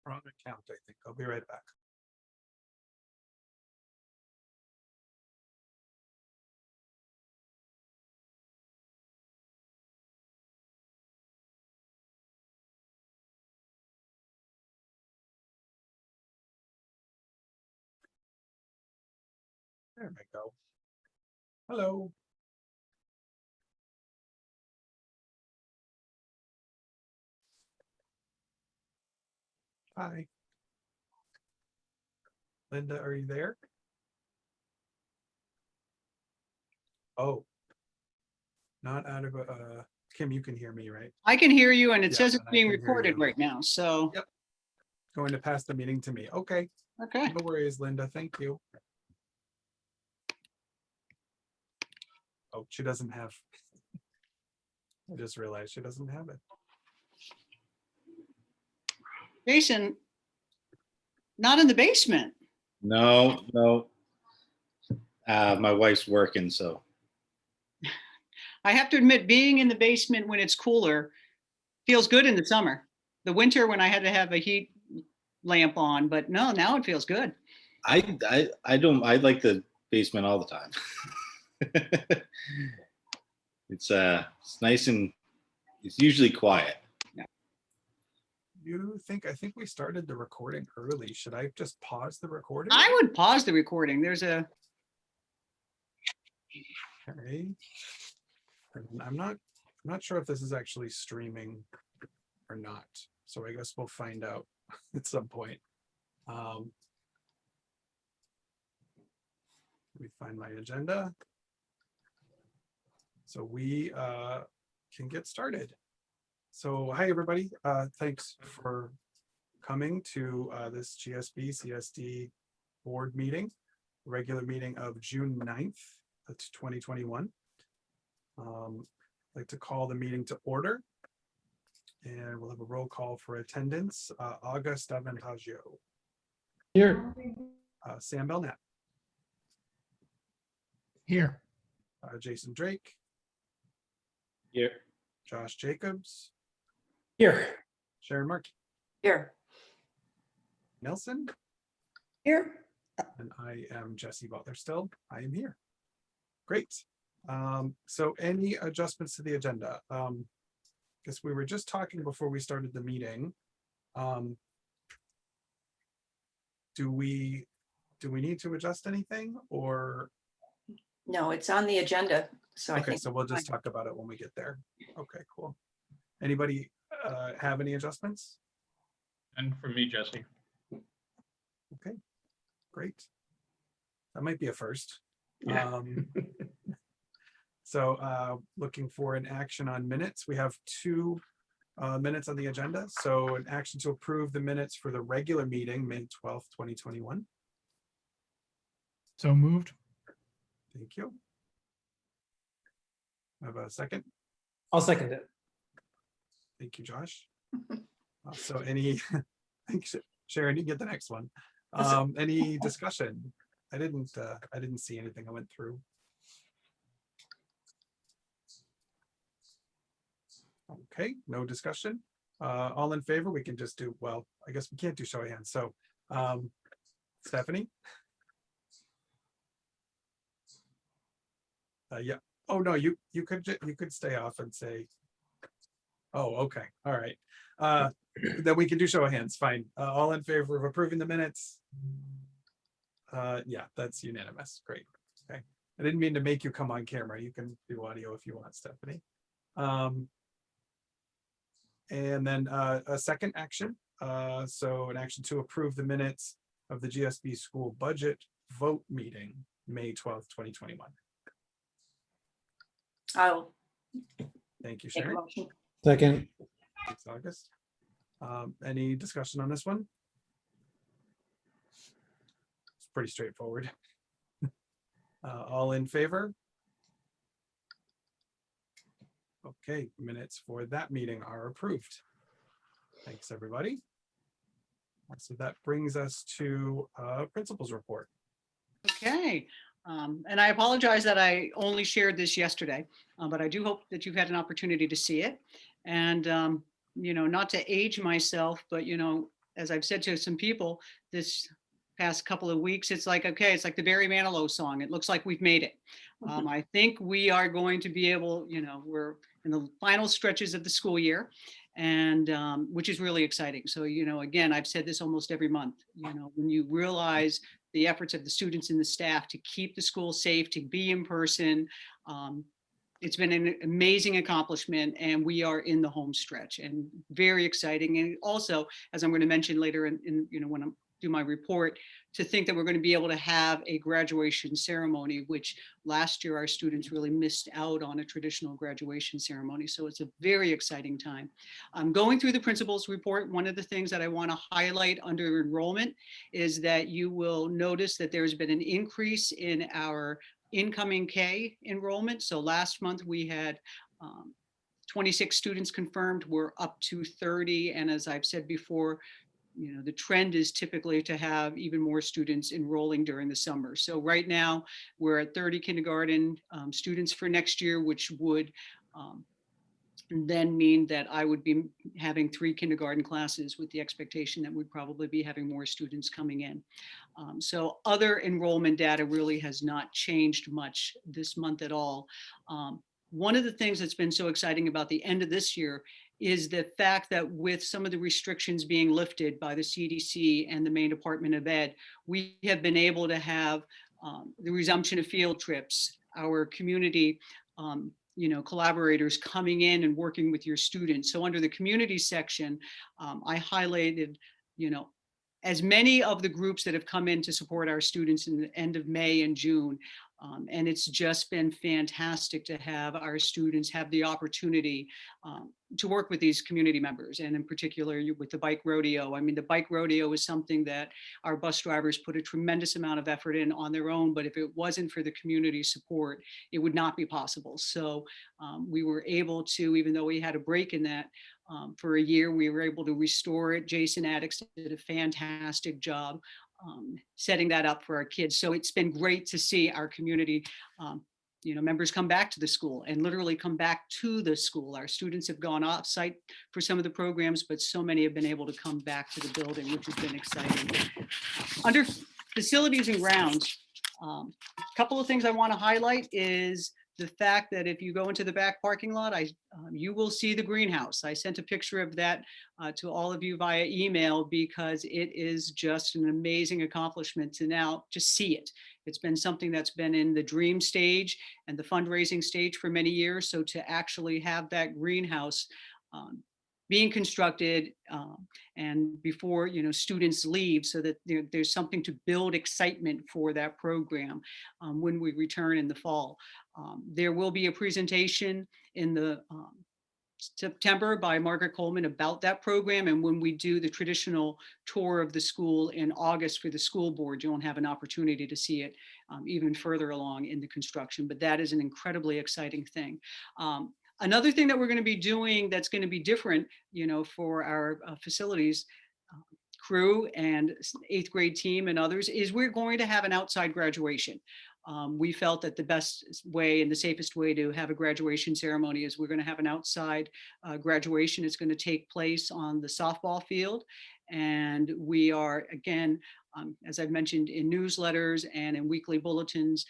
Wrong account, I think. I'll be right back. There we go. Hello. Hi. Linda, are you there? Oh. Not out of Kim, you can hear me, right? I can hear you, and it Yeah, says it's and I being can hear recorded you. right now, so. Yep. Going to pass the meeting to me. Okay. Okay. No worries, Linda. Thank you. Oh, she doesn't have. I just realized she doesn't have it. Jason, not in the basement. No. My wife's working, so. I have to admit, being in the basement when it's cooler feels good in the summer. The winter when I had to have a heat lamp on, but no, now it feels good. I like the basement all the time. It's nice and it's usually quiet. I think we started the recording early. Should I just pause the recording? I would pause the recording. There's a. Okay. I'm not sure if this is actually streaming or not. So I guess we'll find out at some point. Let me find my agenda. So we can get started. So hi, everybody. Thanks for coming to this GSB CSD board meeting, regular meeting of June 9th, 2021. I'd like to call the meeting to order. And we'll have a roll call for attendance. August Avantaggio. Here. Sam Belknap. Here. Jason Drake. Here. Josh Jacobs. Here. Sharon Marchi. Here. Nelson. Here. And I am Jesse Butler still. I am here. Great. So any adjustments to the agenda? Guess we were just talking before we started the meeting. Do we need to adjust anything or? No, it's on the agenda. So I Okay, think. so we'll just talk about it when we get there. Okay, cool. Anybody have any adjustments? And for me, Jesse. Okay, great. That might be a first. Yeah. So looking for an action on minutes. We have 2 minutes on the agenda. So an action to approve the minutes for the regular meeting, May 12th, 2021. So moved. Thank you. Have a second? I'll second it. Thank you, Josh. So any, thanks, Sharon, you get the next one. Any discussion? I didn't see anything. I went through. Okay, no discussion. All in favor, we can just do, well, I guess we can't do show of hands. So Stephanie? Yeah. Oh no, you could stay off and say. Oh, okay. All right. Then we can do show of hands. Fine. All in favor of approving the minutes? Yeah, that's unanimous. Great. Okay. I didn't mean to make you come on camera. You can do audio if you want, Stephanie. And then a second action. So an action to approve the minutes of the GSB school budget vote meeting, May 12th, 2021. I'll Thank you, make a Sharon. motion. Second. Thanks, August. Any discussion on this one? It's pretty straightforward. All in favor? Okay, minutes for that meeting are approved. Thanks, everybody. So that brings us to principal's report. Okay. And I apologize that I only shared this yesterday, but I do hope that you've had an opportunity to see it. And, you know, not to age myself, but, you know, as I've said to some people this past couple of weeks, it's like, okay, it's like the Barry Manilow song. It looks like we've made it. I think we are going to be able, we're in the final stretches of the school year, and which is really exciting. So, again, I've said this almost every month, when you realize the efforts of the students and the staff to keep the school safe, to be in person, it's been an amazing accomplishment, and we are in the home stretch and very exciting. And also, as I'm going to mention later in when I do my report, to think that we're going to be able to have a graduation ceremony, which last year our students really missed out on a traditional graduation ceremony. So it's a very exciting time. Going through the principal's report, one of the things that I want to highlight under enrollment is that you will notice that there's been an increase in our incoming K enrollment. So last month we had 26 students confirmed. We're up to 30. And as I've said before, the trend is typically to have even more students enrolling during the summer. So right now we're at 30 kindergarten students for next year, which would then mean that I would be having 3 kindergarten classes, with the expectation that we'd probably be having more students coming in. So other enrollment data really has not changed much this month at all. One of the things that's been so exciting about the end of this year is the fact that with some of the restrictions being lifted by the CDC and the Maine Department of Ed, we have been able to have the resumption of field trips, our community collaborators coming in and working with your students. So under the community section, I highlighted, as many of the groups that have come in to support our students in the end of May and June. And it's just been fantastic to have our students have the opportunity to work with these community members, and in particular with the bike rodeo. I mean, the bike rodeo is something that our bus drivers put a tremendous amount of effort in on their own, but if it wasn't for the community support, it would not be possible. So we were able to, even though we had a break in that, for a year, we were able to restore it. Jason Addix did a fantastic job setting that up for our kids. So it's been great to see our community members come back to the school and literally come back to the school. Our students have gone off site for some of the programs, but so many have been able to come back to the building, which has been exciting. Under facilities and grounds, a couple of things I want to highlight is the fact that if you go into the back parking lot, you will see the greenhouse. I sent a picture of that to all of you via email, because it is just an amazing accomplishment to now just see it. It's been something that's been in the dream stage and the fundraising stage for many years. So to actually have that greenhouse being constructed and before students leave, so that there's something to build excitement for that program when we return in the fall. There will be a presentation in the September by Margaret Coleman about that program, and when we do the traditional tour of the school in August for the school board, you'll have an opportunity to see it even further along in the construction. But that is an incredibly exciting thing. Another thing that we're going to be doing that's going to be different, for our facilities crew and 8th grade team and others, is we're going to have an outside graduation. We felt that the best way and the safest way to have a graduation ceremony is we're going to have an outside graduation. It's going to take place on the softball field. And we are, again, as I've mentioned in newsletters and in weekly bulletins,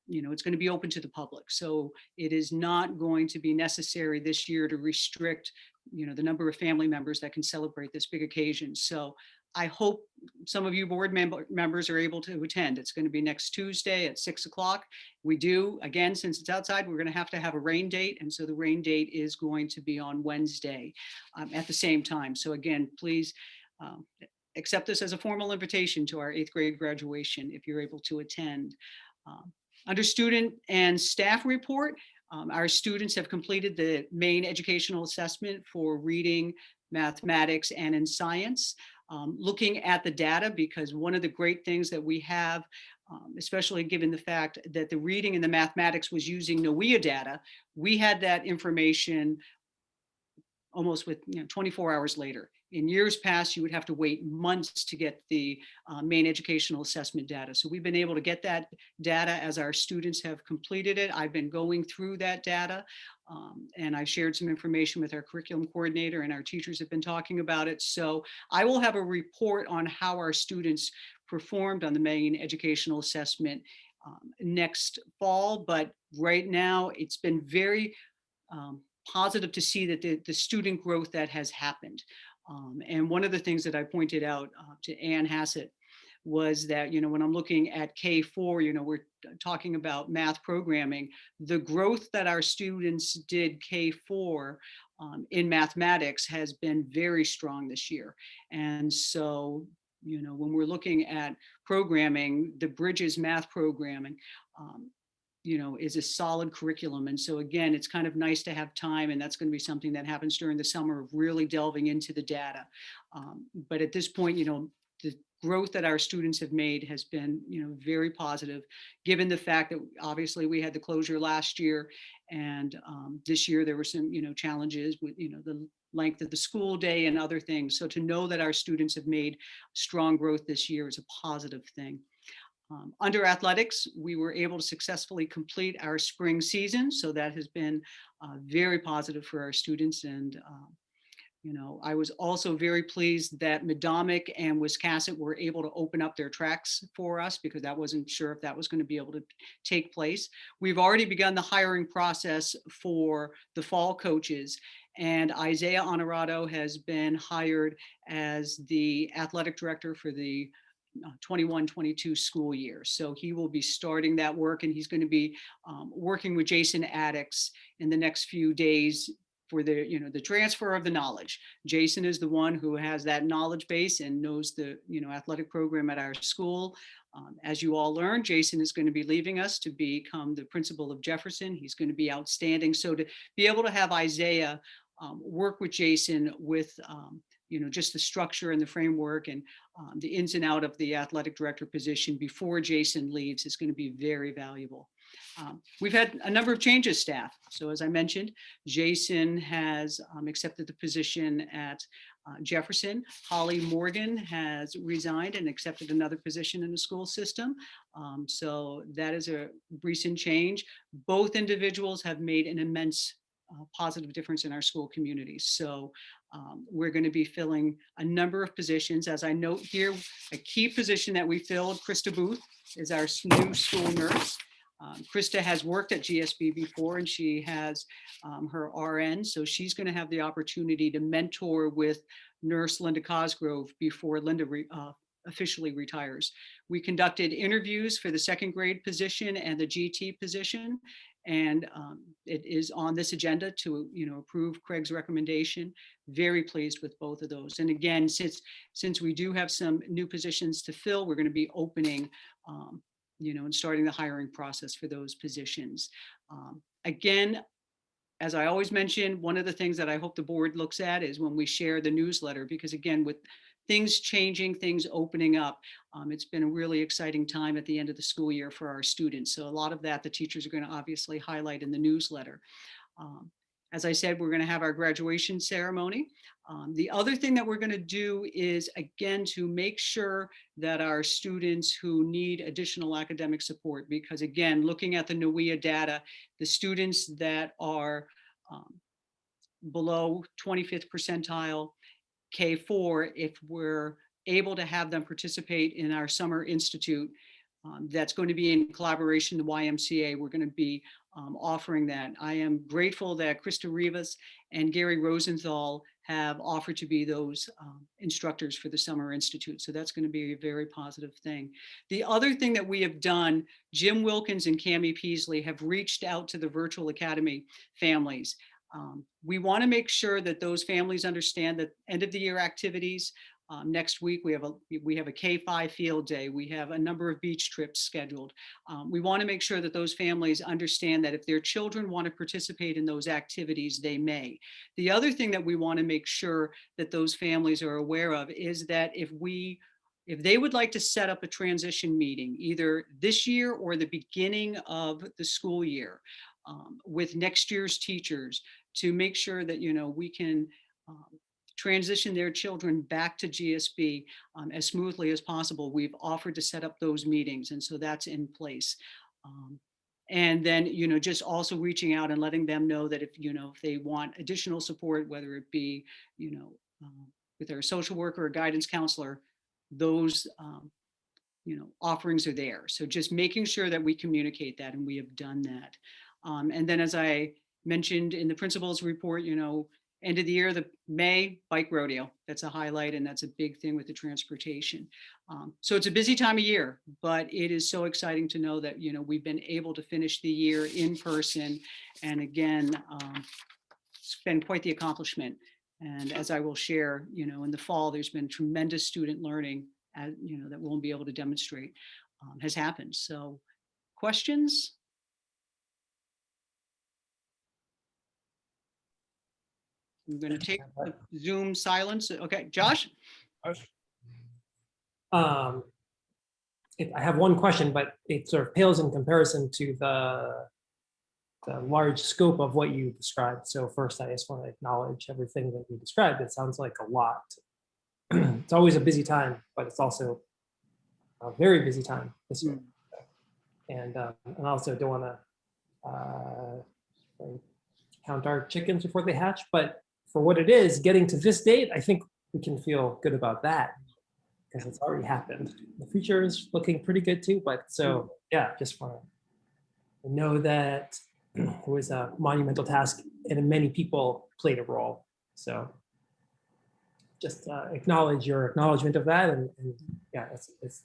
it's going to be open to the public. So it is not going to be necessary this year to restrict, the number of family members that can celebrate this big occasion. So I hope some of you board members are able to attend. It's going to be next Tuesday at 6 o'clock. We do, again, since it's outside, we're going to have a rain date. And so the rain date is going to be on Wednesday at the same time. So again, please accept this as a formal invitation to our 8th grade graduation if you're able to attend. Under student and staff report, our students have completed the main educational assessment for reading, mathematics, and in science. Looking at the data, because one of the great things that we have, especially given the fact that the reading and the mathematics was using NOEA data, we had that information almost with 24 hours later. In years past, you would have to wait months to get the main educational assessment data. So we've been able to get that data as our students have completed it. I've been going through that data, and I've shared some information with our curriculum coordinator, and our teachers have been talking about it. So I will have a report on how our students performed on the main educational assessment next fall. But right now, it's been very positive to see that the student growth that has happened. And one of the things that I pointed out to Ann Hassett was that, when I'm looking at K4, we're talking about math programming, the growth that our students did K4 in mathematics has been very strong this year. And so, when we're looking at programming, the Bridges math programming, is a solid curriculum. And so again, it's kind of nice to have time, and that's going to be something that happens during the summer of really delving into the data. But at this point, the growth that our students have made has been, very positive, given the fact that obviously we had the closure last year, and this year there were some, challenges with, the length of the school day and other things. So to know that our students have made strong growth this year is a positive thing. Under athletics, we were able to successfully complete our spring season. So that has been very positive for our students. And, I was also very pleased that Madomic and Wiscasset were able to open up their tracks for us, because I wasn't sure if that was going to be able to take place. We've already begun the hiring process for the fall coaches, and Isaiah Honorado has been hired as the athletic director for the 21-22 school year. So he will be starting that work, and he's going to be working with Jason Addix in the next few days for the transfer of the knowledge. Jason is the one who has that knowledge base and knows the athletic program at our school. As you all learned, Jason is going to be leaving us to become the principal of Jefferson. He's going to be outstanding. So to be able to have Isaiah work with Jason with just the structure and the framework and the ins and out of the athletic director position before Jason leaves is going to be very valuable. We've had a number of changes staff. So as I mentioned, Jason has accepted the position at Jefferson. Holly Morgan has resigned and accepted another position in the school system. So that is a recent change. Both individuals have made an immense positive difference in our school communities. So we're going to be filling a number of positions. As I note here, a key position that we filled, Krista Booth, is our new school nurse. Krista has worked at GSB before, and she has her RN, so she's going to have the opportunity to mentor with nurse Linda Cosgrove before Linda officially retires. We conducted interviews for the second grade position and the GT position, and it is on this agenda to approve Craig's recommendation. Very pleased with both of those. And again, since we do have some new positions to fill, we're going to be opening and starting the hiring process for those positions. Again, as I always mention, one of the things that I hope the board looks at is when we share the newsletter, because again, with things changing, things opening up, it's been a really exciting time at the end of the school year for our students. So a lot of that the teachers are going to obviously highlight in the newsletter. As I said, we're going to have our graduation ceremony. The other thing that we're going to do is, again, to make sure that our students who need additional academic support, because again, looking at the NWEA data, the students that are below 25th percentile K4, if we're able to have them participate in our summer institute, that's going to be in collaboration with the YMCA. We're going to be offering that. I am grateful that Krista Rivas and Gary Rosenthal have offered to be those instructors for the Summer Institute. So that's going to be a very positive thing. The other thing that we have done, Jim Wilkins and Cammie Peasley have reached out to the Virtual Academy families. We want to make sure that those families understand that end of the year activities. Next week, we have a K5 field day. We have a number of beach trips scheduled. We want to make sure that those families understand that if their children want to participate in those activities, they may. The other thing that we want to make sure that those families are aware of is that if they would like to set up a transition meeting, either this year or the beginning of the school year, with next year's teachers, to make sure that we can transition their children back to GSB as smoothly as possible, we've offered to set up those meetings. And so that's in place. And then, just also reaching out and letting them know that if they want additional support, whether it be, with their social worker or guidance counselor, those, offerings are there. So just making sure that we communicate that, and we have done that. And then, as I mentioned in the principal's report, end of the year, the May bike rodeo, that's a highlight, and that's a big thing with the transportation. So it's a busy time of year, but it is so exciting to know that, we've been able to finish the year in person. And again, it's been quite the accomplishment. And as I will share, in the fall, there's been tremendous student learning, that we'll be able to demonstrate has happened. So questions? I'm going to take the Zoom silence. Okay, Josh? I have one question, but it sort of pales in comparison to the large scope of what you described. So first, I just want to acknowledge everything that you described. It sounds like a lot. It's always a busy time, but it's also a very busy time this year. And I also don't want to count our chickens before they hatch, but for what it is, getting to this date, I think we can feel good about that because it's already happened. The future is looking pretty good too, but so yeah, just want to know that it was a monumental task and many people played a role. So just acknowledge your acknowledgement of that, and yeah, it's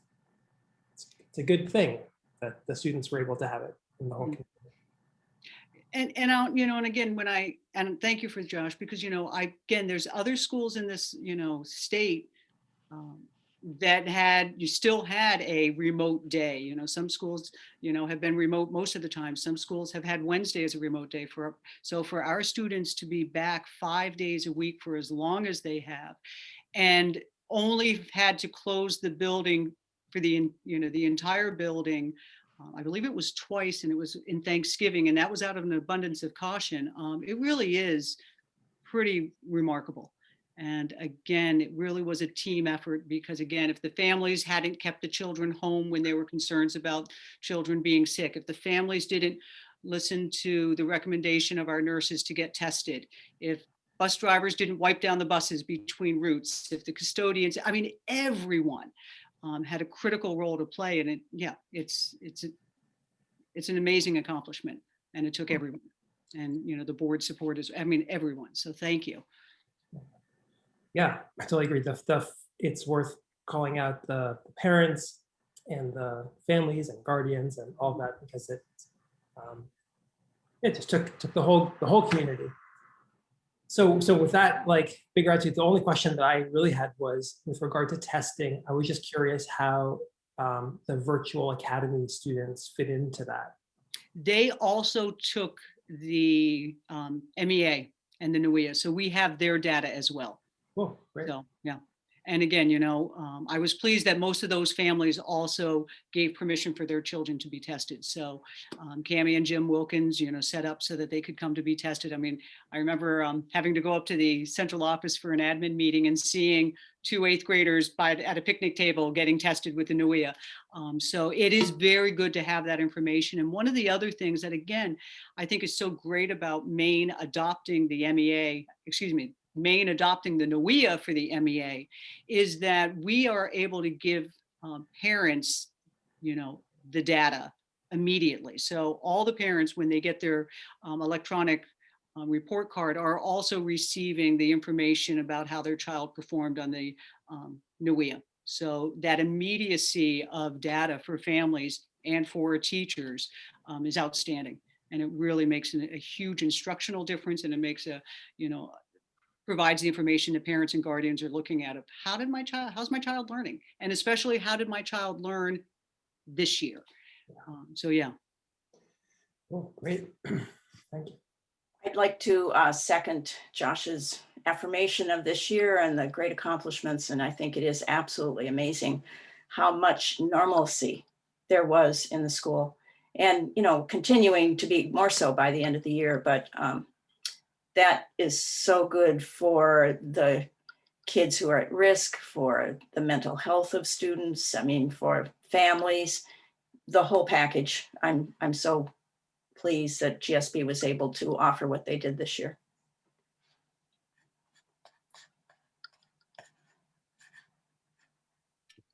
a good thing that the students were able to have it in the whole community. And I'll, and again, and thank you for Josh, because, again, there's other schools in this, state that still had a remote day. Some schools, have been remote most of the time. Some schools have had Wednesday as a remote day so for our students to be back 5 days a week for as long as they have, and only had to close the building for the entire building. I believe it was twice, and it was in Thanksgiving, and that was out of an abundance of caution. It really is pretty remarkable. And again, it really was a team effort because, again, if the families hadn't kept the children home when there were concerns about children being sick, if the families didn't listen to the recommendation of our nurses to get tested, if bus drivers didn't wipe down the buses between routes, if the custodians, everyone had a critical role to play. And it's an amazing accomplishment, and it took everyone, and the board support is, everyone. So thank you. Yeah, I totally agree. It's worth calling out the parents and the families and guardians and all that, because it just took the whole community. So with that, big gratitude, the only question that I really had was with regard to testing. I was just curious how the virtual academy students fit into that. They also took the MEA and the NUIA, so we have their data as well. Oh, great. So, yeah. And again, I was pleased that most of those families also gave permission for their children to be tested. So Cammie and Jim Wilkins, set up so that they could come to be tested. I remember having to go up to the central office for an admin meeting and seeing 2 8th graders at a picnic table getting tested with the NUIA. So it is very good to have that information. And one of the other things that, again, I think is so great about Maine adopting the Maine adopting the NUIA for the MEA is that we are able to give parents, the data immediately. So all the parents, when they get their electronic report card, are also receiving the information about how their child performed on the NUIA. So that immediacy of data for families and for teachers is outstanding. And it really makes a huge instructional difference, and it makes provides the information that parents and guardians are looking at of how's my child learning? And especially, how did my child learn this year? So yeah. Oh, great. Thank you. I'd like to second Josh's affirmation of this year and the great accomplishments. And I think it is absolutely amazing how much normalcy there was in the school, and, continuing to be more so by the end of the year. But that is so good for the kids who are at risk, for the mental health of students, I mean, for families, the whole package. I'm so pleased that GSB was able to offer what they did this year.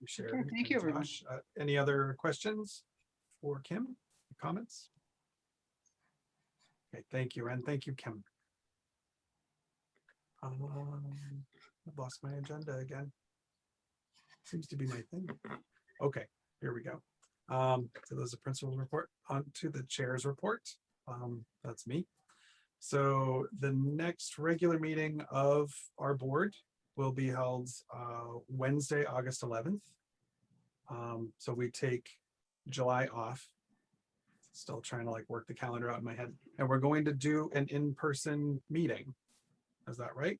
Sharon thank you, and everyone. Josh. Any other questions for Kim? Comments? Okay, thank you, and thank you, Kim. I've lost my agenda again. Seems to be my thing. Okay, here we go. So there's a principal's report. On to the chair's report. That's me. So the next regular meeting of our board will be held Wednesday, August 11th. So we take July off. Still trying to like work the calendar out in my head. And we're going to do an in-person meeting. Is that right?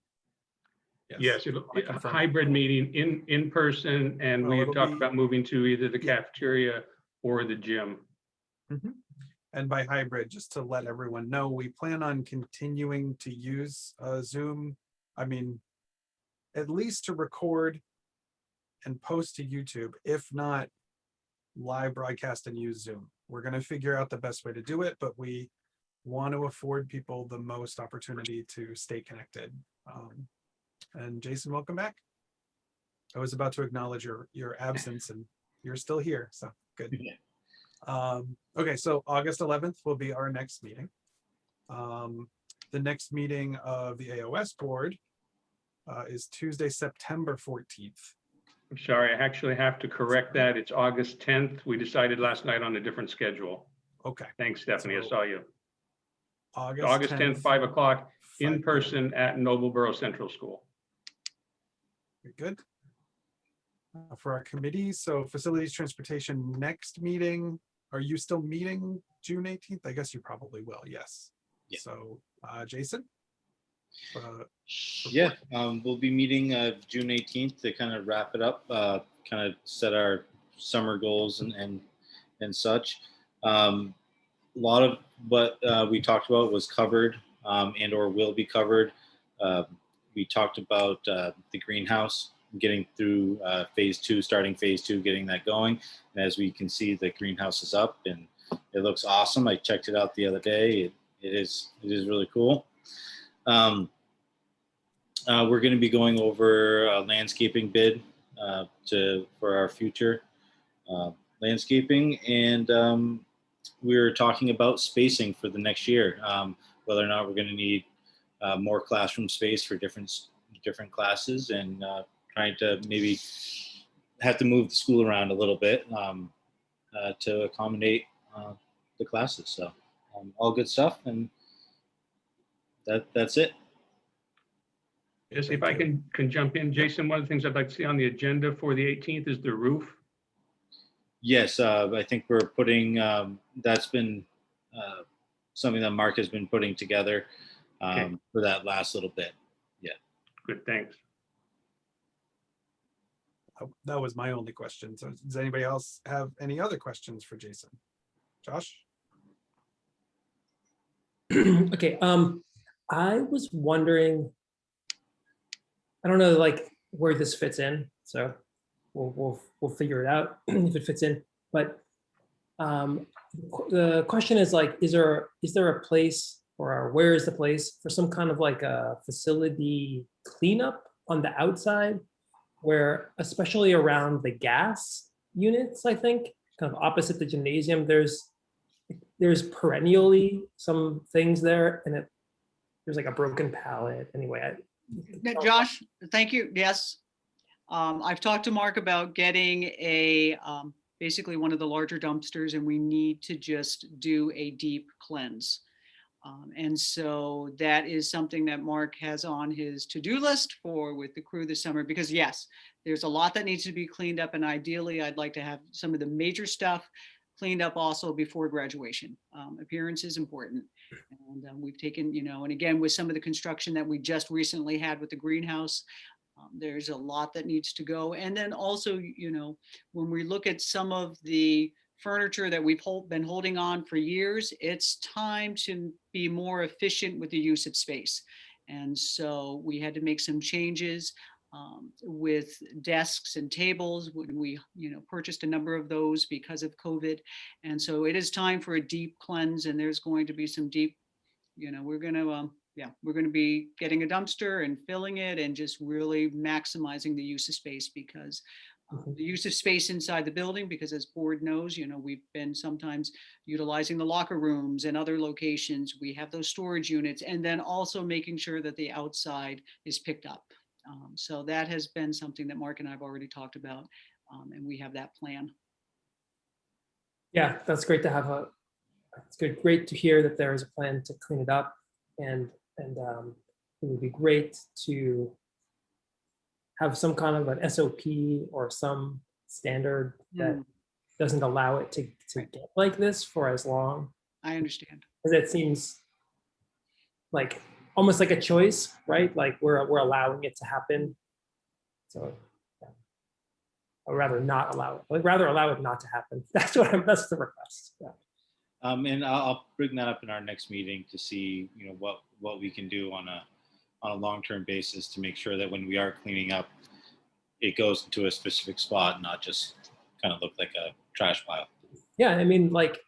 Yes, it'll be I a confirm. hybrid meeting in person, and Oh, we have it'll talked be- about moving to either the Yeah. cafeteria or the gym. And by hybrid, just to let everyone know, we plan on continuing to use Zoom. I mean, at least to record and post to YouTube, if not live broadcast and use Zoom. We're going to figure out the best way to do it, but we want to afford people the most opportunity to stay connected. And Jason, welcome back. I was about to acknowledge your absence and you're still here, so good. Okay, so August 11th will be our next meeting. The next meeting of the AOS board is Tuesday, September 14th. I'm sorry, I actually have to correct that. It's August 10th. We decided last night on a different schedule. Okay, Thanks, Stephanie. I So, saw you. August August 10th, 5 o'clock, 5 in p.m. person at Noblesboro Central School. Very good. For our committees, so facilities, transportation, next meeting, are you still meeting June 18th? I guess you probably will, yes. Yeah. So, Jason? Yeah, we'll be meeting June 18th to kind of wrap it up, kind of set our summer goals and such. A lot of what we talked about was covered and or will be covered. We talked about the greenhouse, getting through phase 2, starting phase 2, getting that going. And as we can see, the greenhouse is up and it looks awesome. I checked it out the other day. It is really cool. We're going to be going over a landscaping bid for our future landscaping, and we were talking about spacing for the next year, whether or not we're going to need more classroom space for different classes, and trying to maybe have to move the school around a little bit to accommodate the classes. So all good stuff, and that's it. Jesse, if I can jump in, Jason, one of the things I'd like to see on the agenda for the 18th is the roof. Yes, I think we're putting, that's been something that Mark has been putting together for that last little bit. Yeah. Good, thanks. That was my only question. So does anybody else have any other questions for Jason? Josh? Okay, I was wondering, I don't know like where this fits in, so we'll figure it out if it fits in. But the question is like, is there a place, or where is the place for some kind of like a facility cleanup on the outside, where especially around the gas units, I think, kind of opposite the gymnasium, there's perennially some things there, and there's like a broken pallet. Anyway, Josh, thank you. Yes. I've talked to Mark about getting basically one of the larger dumpsters, and we need to just do a deep cleanse. And so that is something that Mark has on his to-do list with the crew this summer, because yes, there's a lot that needs to be cleaned up, and ideally I'd like to have some of the major stuff cleaned up also before graduation. Appearance is important. And we've taken, and again, with some of the construction that we just recently had with the greenhouse, there's a lot that needs to go. And then also, when we look at some of the furniture that we've been holding on for years, it's time to be more efficient with the use of space. And so we had to make some changes. with desks and tables. We, purchased a number of those because of COVID. And so it is time for a deep cleanse, and there's going to be some deep, we're going to be getting a dumpster and filling it and just really maximizing the use of space, because the use of space inside the building, because as board knows, we've been sometimes utilizing the locker rooms and other locations. We have those storage units, and then also making sure that the outside is picked up. So that has been something that Mark and I have already talked about, and we have that plan. Yeah, that's great to have it's good, great to hear that there is a plan to clean it up, and it would be great to have some kind of an SOP or some standard that doesn't allow it to get like this for as long. I understand. Because it seems like almost like a choice, right? Like we're allowing it to happen. So yeah. I'd rather not allow it. I'd rather allow it not to happen. That's the request. Yeah. And I'll bring that up in our next meeting to see, what we can do on a long-term basis to make sure that when we are cleaning up, it goes into a specific spot, not just kind of look like a trash pile. Yeah, I mean, like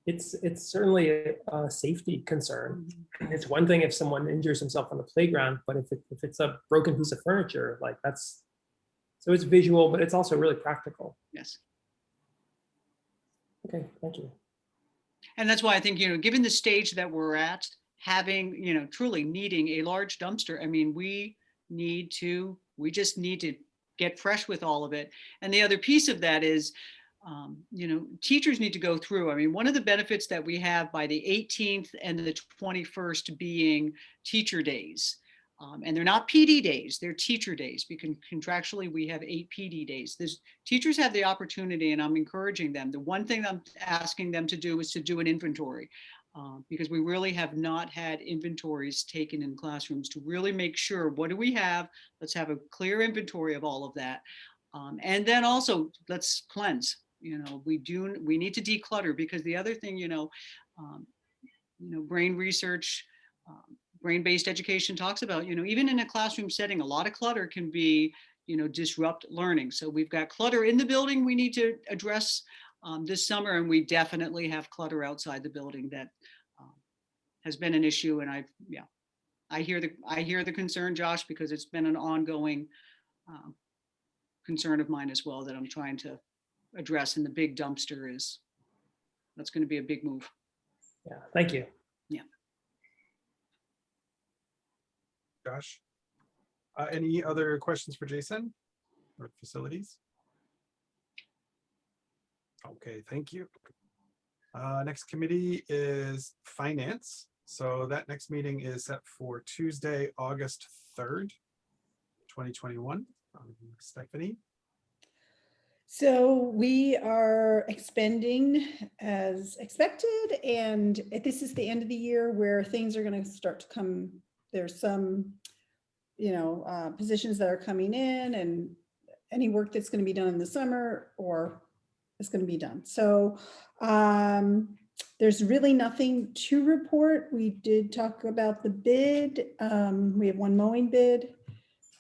it's certainly a safety concern. It's one thing if someone injures himself on the playground, but if it's a broken piece of furniture, like so it's visual, but it's also really practical. Yes. Okay, thank you. And that's why I think, given the stage that we're at, having, truly needing a large dumpster, I mean, we just need to get fresh with all of it. And the other piece of that is, teachers need to go through. I mean, one of the benefits that we have by the 18th and the 21st being teacher days, and they're not PD days, they're teacher days, because contractually we have 8 PD days. Teachers have the opportunity, and I'm encouraging them. The one thing I'm asking them to do is to do an inventory, because we really have not had inventories taken in classrooms to really make sure, what do we have? Let's have a clear inventory of all of that. And then also let's cleanse. We need to declutter, because the other thing, brain research, brain-based education talks about, even in a classroom setting, a lot of clutter can be, disrupt learning. So we've got clutter in the building we need to address this summer, and we definitely have clutter outside the building that has been an issue. And I hear the concern, Josh, because it's been an ongoing concern of mine as well that I'm trying to address. And the big dumpster that's going to be a big move. Yeah, thank you. Yeah. Josh, any other questions for Jason or facilities? Okay, thank you. Next committee is finance. So that next meeting is set for Tuesday, August 3rd, 2021. Stephanie. So we are expending as expected, and this is the end of the year where things are going to start to come. There's some, positions that are coming in, and any work that's going to be done in the summer or is going to be done. So there's really nothing to report. We did talk about the bid. We have one mowing bid.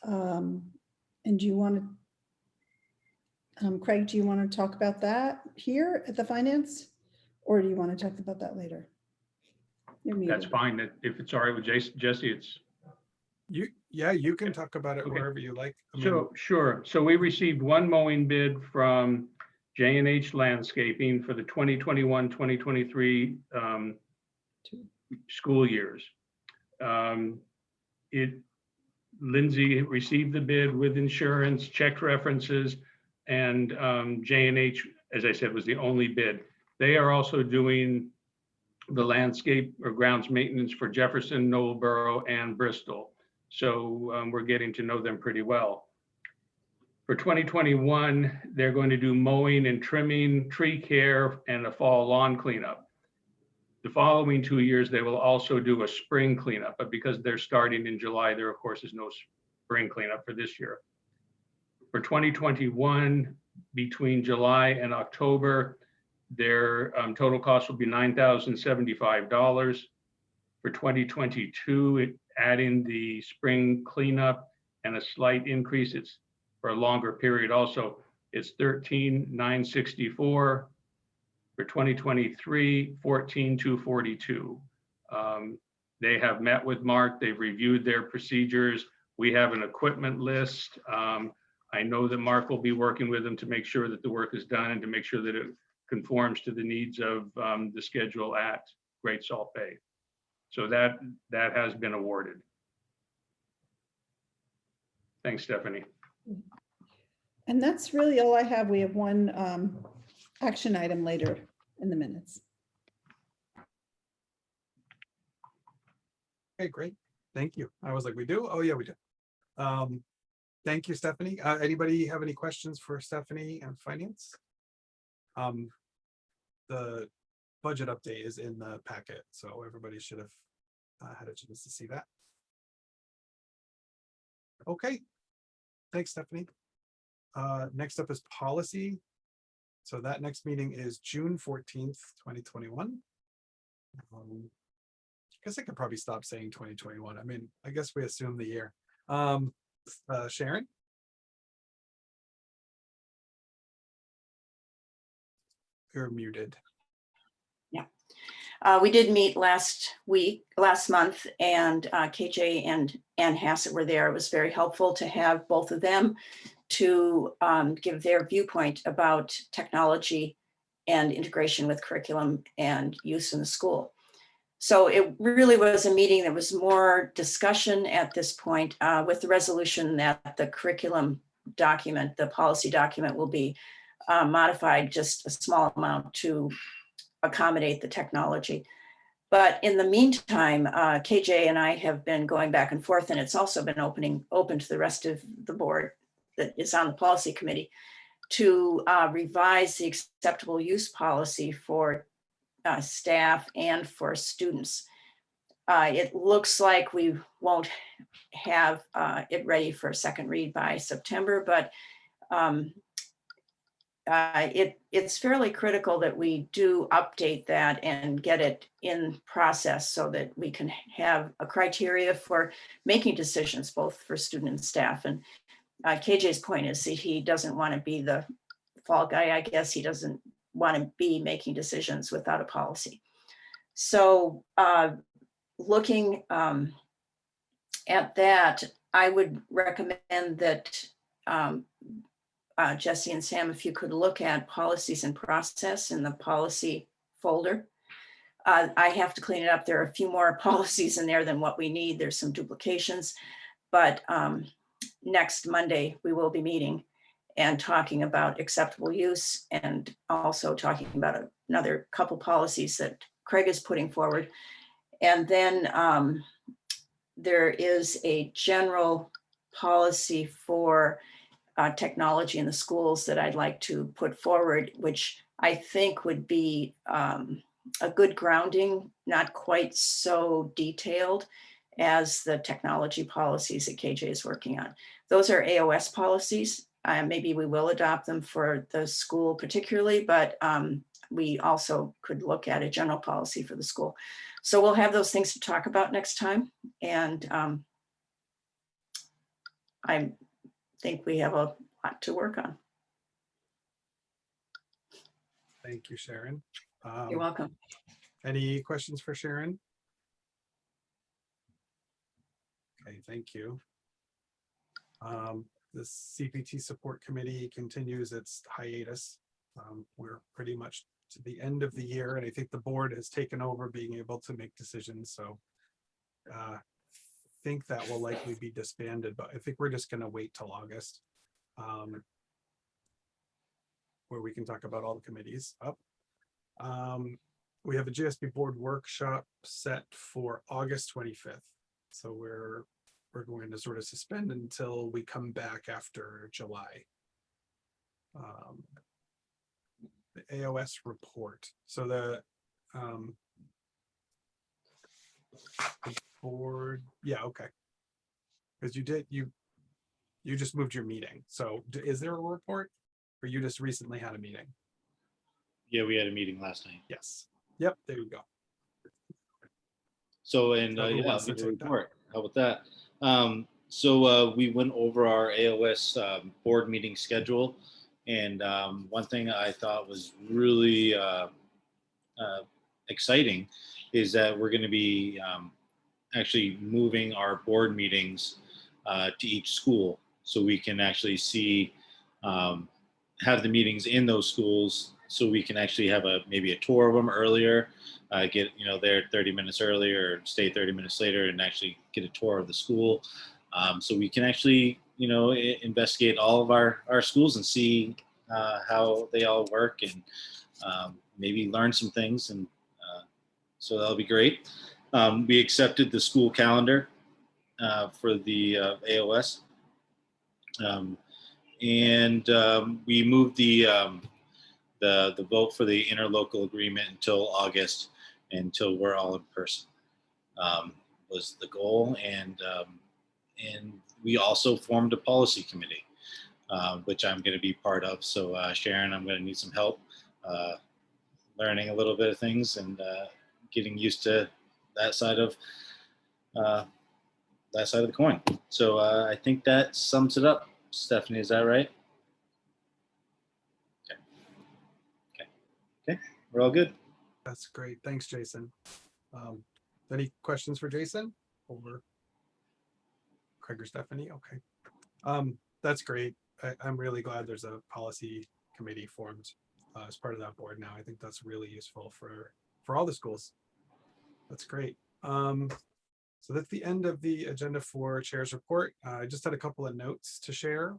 And do you want to, Craig, do you want to talk about that here at the finance, or do you want to talk about that later? That's fine. If it's all right with Jesse, it's. You can talk about it wherever you like. Sure. So we received one mowing bid from J&H Landscaping for the 2021-2023 school years. Lindsay received the bid with insurance, checked references, and J&H, as I said, was the only bid. They are also doing the landscape or grounds maintenance for Jefferson, Noblesboro, and Bristol. So we're getting to know them pretty well. For 2021, they're going to do mowing and trimming, tree care, and a fall lawn cleanup. The following 2 years, they will also do a spring cleanup, but because they're starting in July, there of course is no spring cleanup for this year. For 2021, between July and October, their total cost will be $9,075. For 2022, adding the spring cleanup and a slight increase. It's for a longer period also. It's 13,964 for 2023, 14,242. They have met with Mark. They've reviewed their procedures. We have an equipment list. I know that Mark will be working with them to make sure that the work is done and to make sure that it conforms to the needs of the schedule at Great Salt Bay. So that has been awarded. Thanks, Stephanie. And that's really all I have. We have one action item later in the minutes. Okay, great. Thank you. I was like, we do? Oh, yeah, we do. Thank you, Stephanie. Anybody have any questions for Stephanie and finance? The budget update is in the packet, so everybody should have had a chance to see that. Okay. Thanks, Stephanie. Next up is policy. So that next meeting is June 14th, 2021. I guess I could probably stop saying 2021. I mean, I guess we assume the year. Sharon? You're muted. We did meet last month, and KJ and Ann Hassett were there. It was very helpful to have both of them to give their viewpoint about technology and integration with curriculum and use in the school. So it really was a meeting that was more discussion at this point, with the resolution that the curriculum document, the policy document, will be modified just a small amount to accommodate the technology. But in the meantime, KJ and I have been going back and forth, and it's also been open to the rest of the board that is on the policy committee to revise the acceptable use policy for staff and for students. It looks like we won't have it ready for a second read by September, but it's fairly critical that we do update that and get it in process so that we can have a criteria for making decisions, both for student and staff. And KJ's point is that he doesn't want to be the fall guy. I guess he doesn't want to be making decisions without a policy. So looking at that, I would recommend that Jesse and Sam, if you could look at policies and process in the policy folder. I have to clean it up. There are a few more policies in there than what we need. There's some duplications, but next Monday we will be meeting and talking about acceptable use, and also talking about another couple policies that Craig is putting forward. And then there is a general policy for technology in the schools that I'd like to put forward, which I think would be a good grounding, not quite so detailed as the technology policies that KJ is working on. Those are AOS policies. Maybe we will adopt them for the school particularly, but we also could look at a general policy for the school. So we'll have those things to talk about next time. And I think we have a lot to work on. Thank you, Sharon. You're welcome. Any questions for Sharon? Okay, thank you. The CPT support committee continues its hiatus. We're pretty much to the end of the year, and I think the board has taken over being able to make decisions. So I think that will likely be disbanded, but I think we're just going to wait till August, where we can talk about all the committees up. We have a GSB board workshop set for August 25th. So we're going to sort of suspend until we come back after July. The AOS report. So the board, yeah, okay. Because you just moved your meeting. So is there a report, or you just recently had a meeting? Yeah, we had a meeting last night. Yes. Yep, there you go. So, and So who yeah, wants to I'll give a take that? report. How about that? So we went over our AOS board meeting schedule, and one thing I thought was really exciting is that we're going to be actually moving our board meetings to each school, so we can actually see have the meetings in those schools, so we can actually have maybe a tour of them earlier, get there 30 minutes earlier, or stay 30 minutes later, and actually get a tour of the school, so we can actually investigate all of our schools and see how they all work, and maybe learn some things, and so that'll be great. We accepted the school calendar for the AOS. And we moved the vote for the interlocal agreement until August, until we're all in person, was the goal. And we also formed a policy committee, which I'm going to be part of. So Sharon, I'm going to need some help learning a little bit of things, and getting used to that side of the coin. So I think that sums it up. Stephanie, is that right? Okay, we're all good. That's great. Thanks, Jason. Any questions for Jason or Craig or Stephanie? Okay. That's great. I'm really glad there's a policy committee formed as part of that board now. I think that's really useful for all the schools. That's great. So that's the end of the agenda for Chair's report. I just had a couple of notes to share.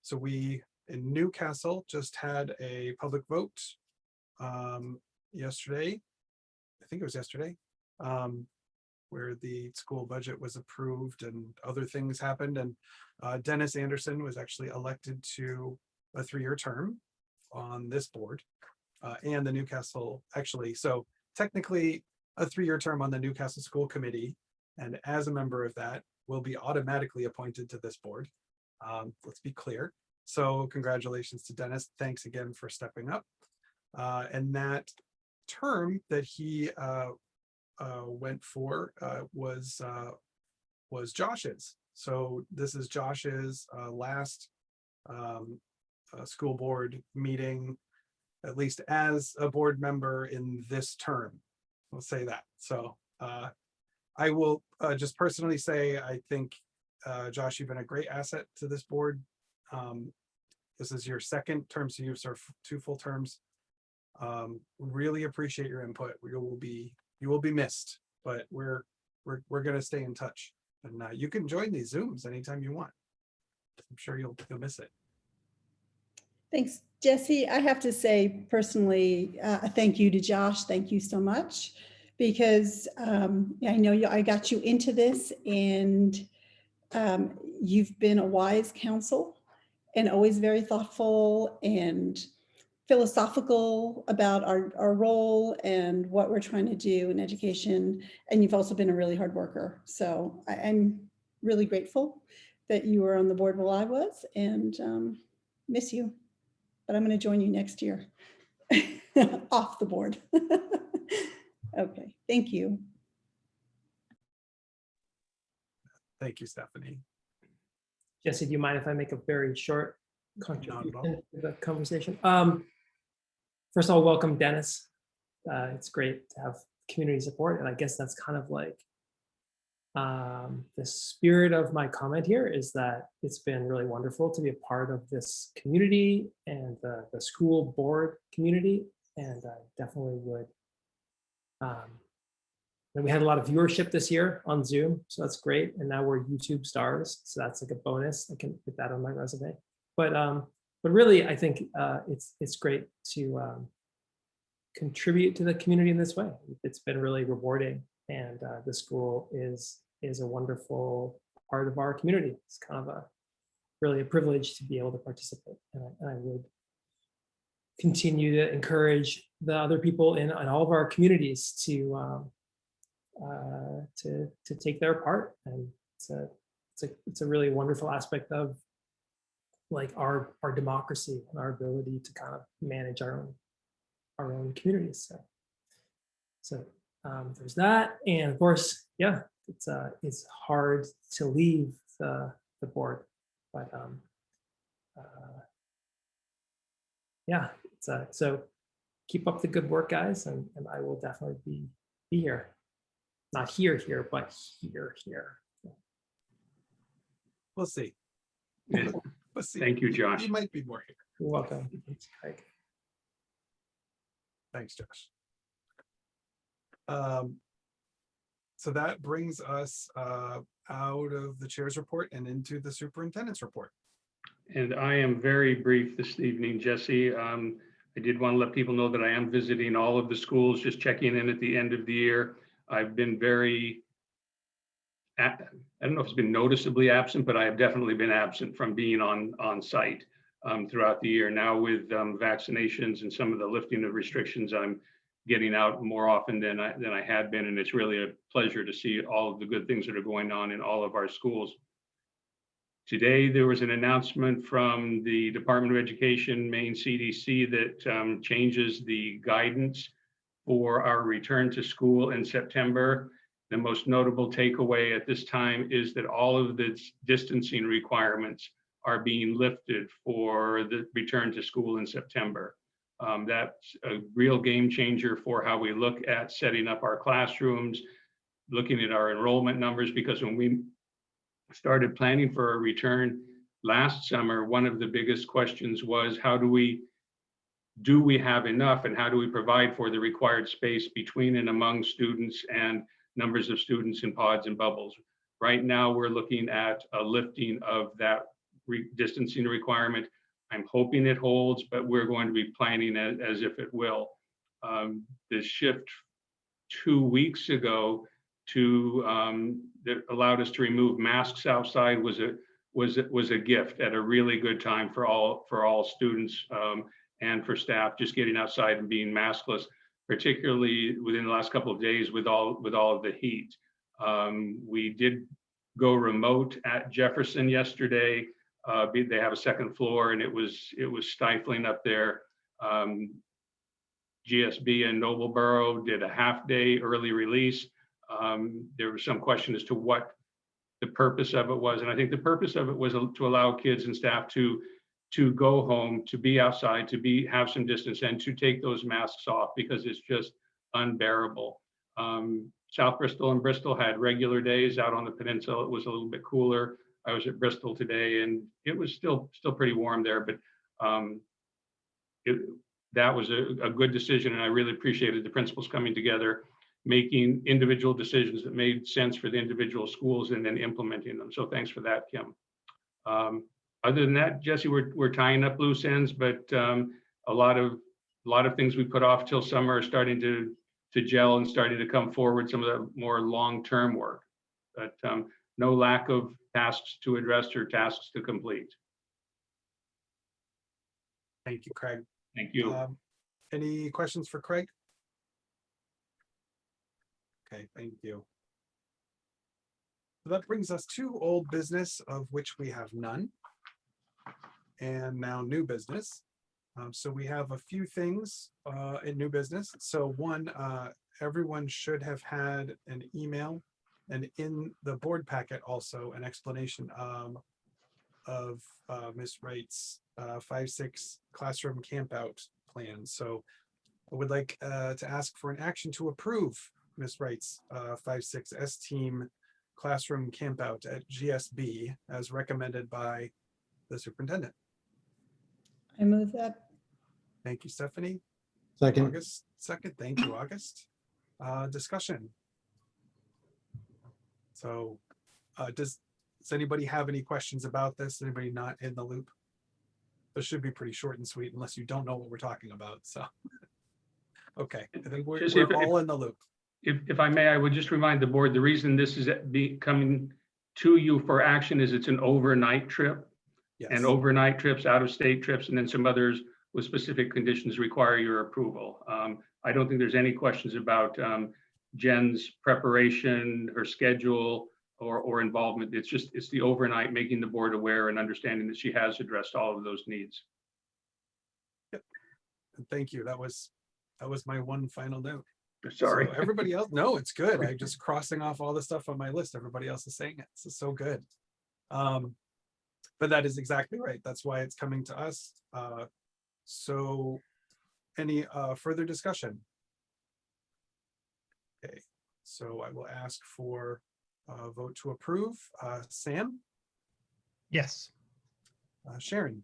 So we in Newcastle just had a public vote yesterday. I think it was yesterday, where the school budget was approved and other things happened. And Dennis Anderson was actually elected to a 3-year term on this board, and the Newcastle, actually, so technically a 3-year term on the Newcastle School Committee. And as a member of that, will be automatically appointed to this board. Let's be clear. So congratulations to Dennis. Thanks again for stepping up. And that term that he went for was Josh's. So this is Josh's last school board meeting, at least as a board member in this term. We'll say that. So I will just personally say, I think, Josh, you've been a great asset to this board. This is your second term, so you've served 2 full terms. Really appreciate your input. You will be missed, but we're going to stay in touch, and you can join these Zooms anytime you want. I'm sure you'll miss it. Thanks, Jesse. I have to say personally, thank you to Josh. Thank you so much, because I know I got you into this, and you've been a wise counsel and always very thoughtful and philosophical about our role and what we're trying to do in education. And you've also been a really hard worker. So I'm really grateful that you were on the board while I was, and miss you. But I'm going to join you next year off the board. Okay, thank you. Thank you, Stephanie. Jesse, do you mind if I make a very short Not at all. contribution to the conversation? First of all, welcome, Dennis. It's great to have community support, and I guess that's kind of like the spirit of my comment here, is that it's been really wonderful to be a part of this community and the school board community, and I definitely would. And we had a lot of viewership this year on Zoom, so that's great. And now we're YouTube stars, so that's like a bonus. I can put that on my resume. But really, I think it's great to contribute to the community in this way. It's been really rewarding, and the school is a wonderful part of our community. It's kind of really a privilege to be able to participate, and I would continue to encourage the other people in all of our communities to take their part. And it's a really wonderful aspect of like our democracy and our ability to kind of manage our own communities. So there's that, and of course, yeah, it's hard to leave the board. But yeah, so keep up the good work, guys, and I will definitely be here. Not here, but here. We'll see. Yeah. We'll see. Thank you, Josh. You might be more here. You're welcome. Thanks, Craig. Thanks, Josh. So that brings us out of the chair's report and into the superintendent's report. And I am very brief this evening, Jesse. I did want to let people know that I am visiting all of the schools, just checking in at the end of the year. I've been I don't know if it's been noticeably absent, but I have definitely been absent from being on site throughout the year. Now with vaccinations and some of the lifting of restrictions, I'm getting out more often than I had been, and it's really a pleasure to see all of the good things that are going on in all of our schools. Today, there was an announcement from the Department of Education, Maine CDC, that changes the guidance for our return to school in September. The most notable takeaway at this time is that all of the distancing requirements are being lifted for the return to school in September. That's a real game changer for how we look at setting up our classrooms, looking at our enrollment numbers, because when we started planning for a return last summer, one of the biggest questions was do we have enough, and how do we provide for the required space between and among students and numbers of students in pods and bubbles. Right now, we're looking at a lifting of that distancing requirement. I'm hoping it holds, but we're going to be planning as if it will. The shift 2 weeks ago that allowed us to remove masks outside was a gift at a really good time for all students and for staff, just getting outside and being maskless, particularly within the last couple of days with all of the heat. We did go remote at Jefferson yesterday. They have a second floor, and it was stifling up there. GSB and Nobleboro did a half-day early release. There was some question as to what the purpose of it was, and I think the purpose of it was to allow kids and staff to go home, to be outside, have some distance, and to take those masks off, because it's just unbearable. South Bristol and Bristol had regular days. Out on the peninsula, it was a little bit cooler. I was at Bristol today, and it was still pretty warm there, but that was a good decision, and I really appreciated the principals coming together, making individual decisions that made sense for the individual schools, and then implementing them. So thanks for that, Kim. Other than that, Jesse, we're tying up loose ends, but a lot of things we put off till summer are starting to gel and starting to come forward, some of the more long-term work, but no lack of tasks to address or tasks to complete. Thank you, Craig. Thank you. Any questions for Craig? Okay, thank you. So that brings us to old business, of which we have none. And now new business. So we have a few things in new business. So one, everyone should have had an email, and in the board packet also an explanation of Ms. Wright's 5-6 classroom campout plan. So I would like to ask for an action to approve Ms. Wright's 5-6 S-Team classroom campout at GSB as recommended by the superintendent. I move that. Thank you, Stephanie. Second. August, second. Thank you, August. Discussion. So does anybody have any questions about this? Anybody not in the loop? This should be pretty short and sweet unless you don't know what we're talking about. So, okay, I think we're all in the loop. If I may, I would just remind the board, the reason this is coming to you for action is it's an overnight trip. Yes. And overnight trips, out-of-state trips, and then some others with specific conditions require your approval. I don't think there's any questions about Jen's preparation, her schedule, or involvement. It's the overnight, making the board aware and understanding that she has addressed all of those needs. Yep. And thank you. That was my one final note. Sorry. So everybody else, no, it's good. I'm just crossing off all the stuff on my list. Everybody else is saying it. This is so good. But that is exactly right. That's why it's coming to us. So any further discussion? Okay, so I will ask for a vote to approve. Sam, Yes. Sharon,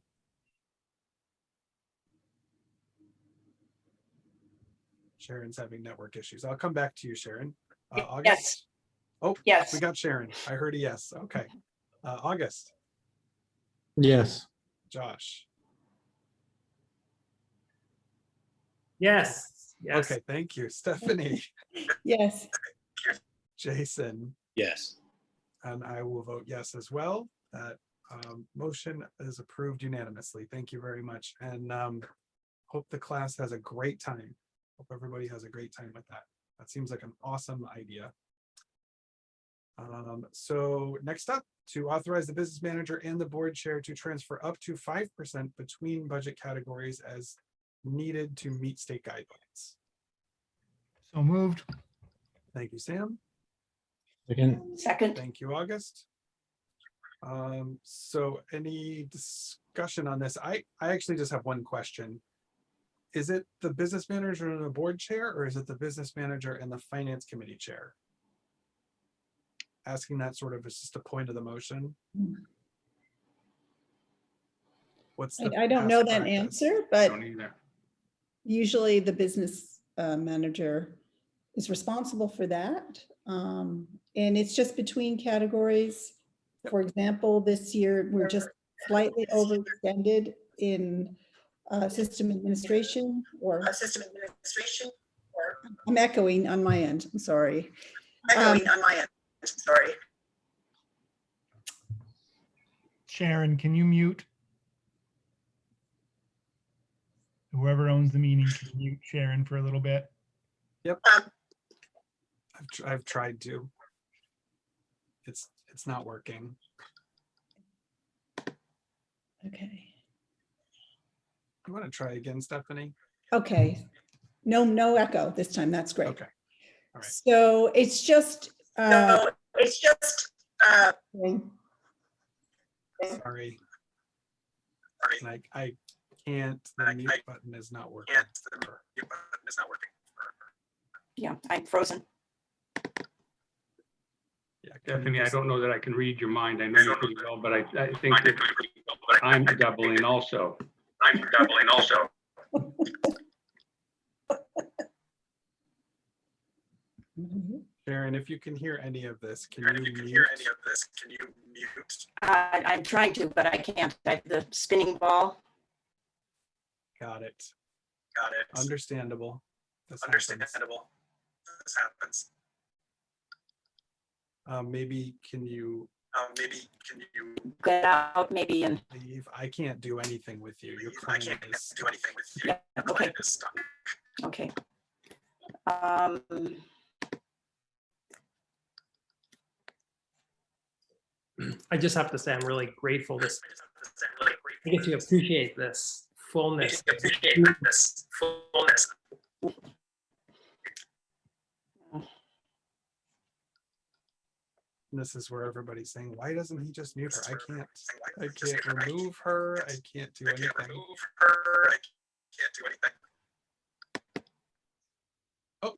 Sharon's having network issues. I'll come back to you, Sharon. August? Yes. Oh, Yes. we got Sharon. I heard a yes. Okay. August, Yes. Josh. Yes, yes. Okay, thank you. Stephanie, Yes, Jason, Yes. and I will vote yes as well. That motion is approved unanimously. Thank you very much. And hope the class has a great time. Hope everybody has a great time with that. That seems like an awesome idea. So next up, to authorize the business manager and the board chair to transfer up to 5% between budget categories as needed to meet state guidelines. So moved. Thank you, Sam. Second. Second. Thank you, August. So any discussion on this? I actually just have one question. Is it the business manager and the board chair, or is it the business manager and the finance committee chair? Asking that sort of is just a point of the motion. What's the I don't know past that practice? answer, I but don't either. usually the business manager is responsible for that. And it's just between categories. For example, this year, we're just slightly overextended in system administration or. I'm echoing on my end, I'm sorry. Sharon, can you mute? Whoever owns the meeting, can you mute Sharon for a little bit? Yep. I've tried to. It's not working. Okay, You want to try again, Stephanie? okay. No echo this time, that's great. Okay. All right. So it's just. Sorry. And I can't, the mute button is not working. Yeah, I'm frozen. Yeah, can you Stephanie, I just- don't know that I can read your mind. I know you pretty well, but I think that I'm doubling also. Sharon, if you can hear any of this, can you mute? I'm trying to, but I can't. The spinning ball. Got it. Understandable. This happens. Maybe can you Get out maybe and. leave? I can't do anything with you. Your client is. Yeah, okay. Okay. I just have to say, I'm really grateful this, I get to appreciate this fullness. This is where everybody's saying, why doesn't he just mute her? I can't remove her. I can't do anything. Oh,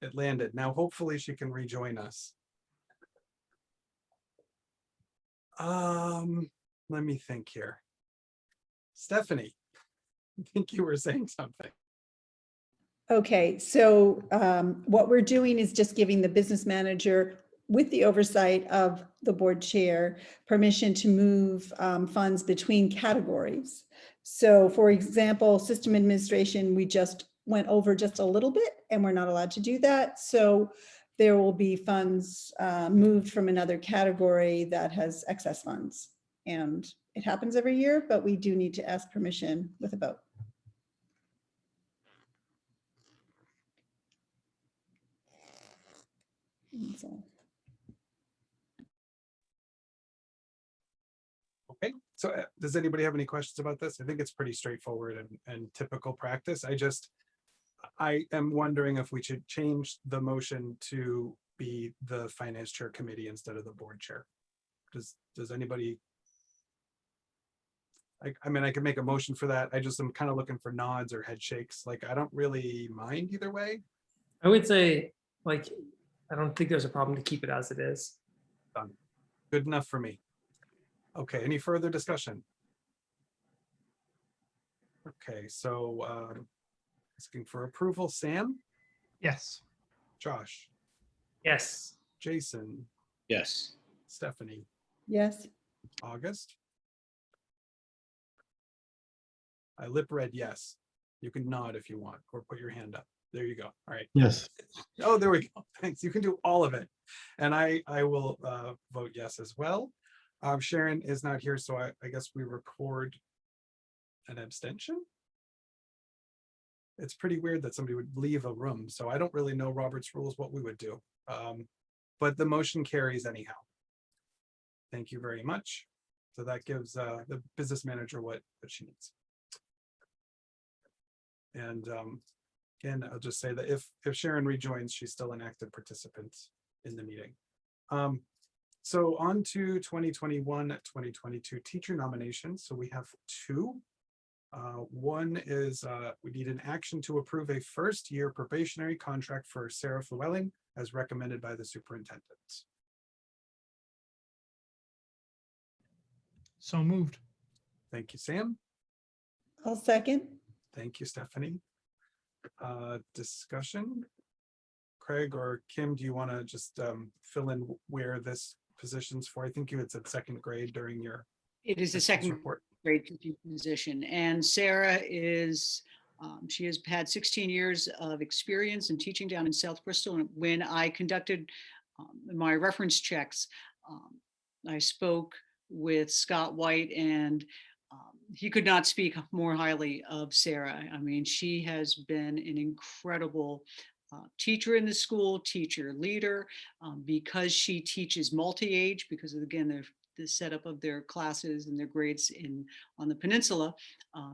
it landed. Now hopefully she can rejoin us. Let me think here. Stephanie, I think you were saying something. Okay, so what we're doing is just giving the business manager, with the oversight of the board chair, permission to move funds between categories. So for example, system administration, we just went over just a little bit and we're not allowed to do that. So there will be funds moved from another category that has excess funds. And it happens every year, but we do need to ask permission with a vote. So. Okay, so does anybody have any questions about this? I think it's pretty straightforward and typical practice. I am wondering if we should change the motion to be the finance chair committee instead of the board chair. does anybody? I mean, I could make a motion for that. I just am kind of looking for nods or head shakes. Like, I don't really mind either way. I would say, like, I don't think there's a problem to keep it as it is. Done. Good enough for me. Okay, any further discussion? Okay, so asking for approval, Sam, Yes. Josh, Yes. Jason, Yes. Stephanie, Yes, August. I lip read yes. You can nod if you want, or put your hand up. There you go. All right. Yes. Oh, there we go. Thanks. You can do all of it. And I will vote yes as well. Sharon is not here, so I guess we record an abstention. It's pretty weird that somebody would leave a room, so I don't really know Robert's rules what we would do. But the motion carries anyhow. Thank you very much. So that gives the business manager what she needs. And again, I'll just say that if Sharon rejoins, she's still an active participant in the meeting. So on to 2021-2022 teacher nominations. So we have two. One is we need an action to approve a first-year probationary contract for Sarah Llewellyn as recommended by the superintendent. So moved. Thank you, Sam. I'll second. Thank you, Stephanie. Discussion. Craig or Kim, do you want to just fill in where this position's for? I think you had said second grade during your It is a business second report. grade teaching position, and Sarah is, she has had 16 years of experience in teaching down in South Bristol. And when I conducted my reference checks, I spoke with Scott White, and he could not speak more highly of Sarah. I mean, she has been an incredible teacher in the school, teacher leader, because she teaches multi-age, because of, again, the setup of their classes and their grades on the peninsula.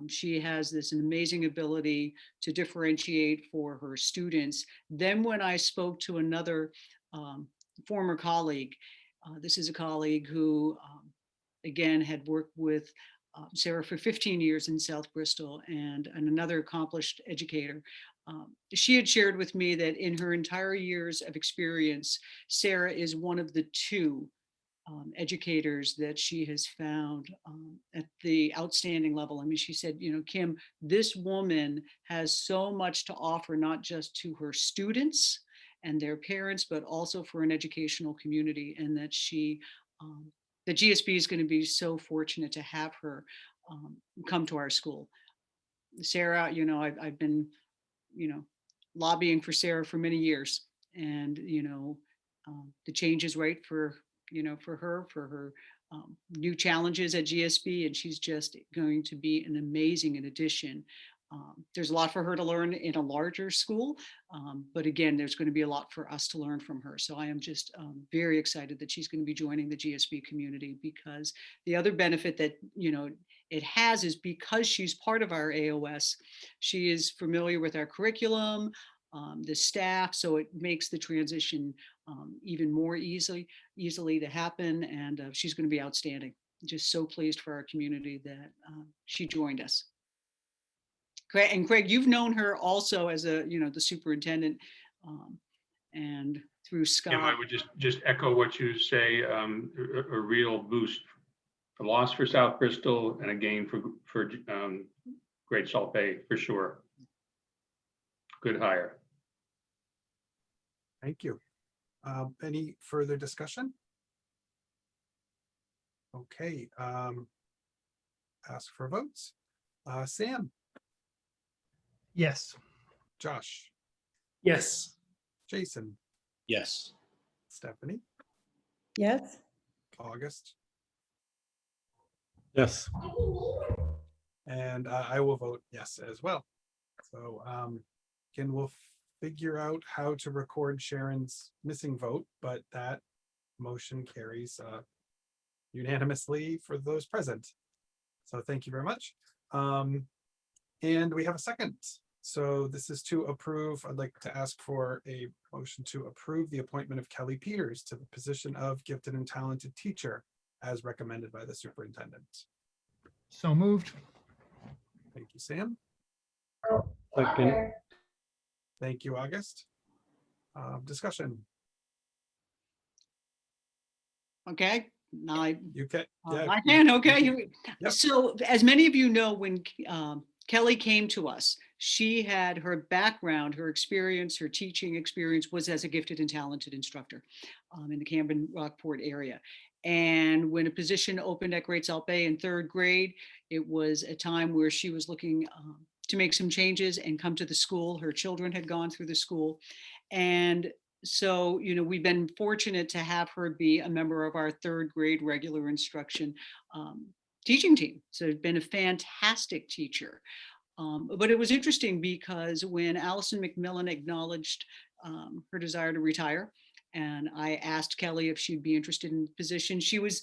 She has this amazing ability to differentiate for her students. Then when I spoke to another former colleague, this is a colleague who, again, had worked with Sarah for 15 years in South Bristol, and another accomplished educator. She had shared with me that in her entire years of experience, Sarah is one of the two educators that she has found at the outstanding level. I mean, she said, you know, Kim, this woman has so much to offer, not just to her students and their parents, but also for an educational community, and that she, the GSB is going to be so fortunate to have her come to our school. Sarah, you know, I've been, you know, lobbying for Sarah for many years, and, you know, the change is right for, you know, for her new challenges at GSB, and she's just going to be an amazing addition. There's a lot for her to learn in a larger school, but again, there's going to be a lot for us to learn from her. So I am just very excited that she's going to be joining the GSB community, because the other benefit that, you know, it has is because she's part of our AOS, she is familiar with our curriculum, the staff, so it makes the transition even more easily to happen, and she's going to be outstanding. Just so pleased for our community that she joined us. And Craig, you've known her also as a, you know, the superintendent, and through Scott. Kim, I would just echo what you say, a real boost, a loss for South Bristol and a gain for Great Salt Bay for sure. Good hire. Thank you. Any further discussion? Okay, ask for votes. Sam, Yes. Josh, Yes. Jason, Yes. Stephanie, Yes, August, Yes. and I will vote yes as well. So again, we'll figure out how to record Sharon's missing vote, but that motion carries unanimously for those present. So thank you very much. And we have a second. So this is to approve. I'd like to ask for a motion to approve the appointment of Kelly Peters to the position of gifted and talented teacher as recommended by the superintendent. So moved. Thank you, Sam. Second. Thank you, August. Discussion. Okay, now You can. I can, okay. Yep. So as many of you know, when Kelly came to us, she had her background, her experience, her teaching experience was as a gifted and talented instructor in the Camden Rockport area. And when a position opened at Great Salt Bay in 3rd grade, it was a time where she was looking to make some changes and come to the school. Her children had gone through the school. And so, you know, we've been fortunate to have her be a member of our 3rd grade regular instruction teaching team. So it's been a fantastic teacher. But it was interesting because when Allison McMillan acknowledged her desire to retire, and I asked Kelly if she'd be interested in the position, she was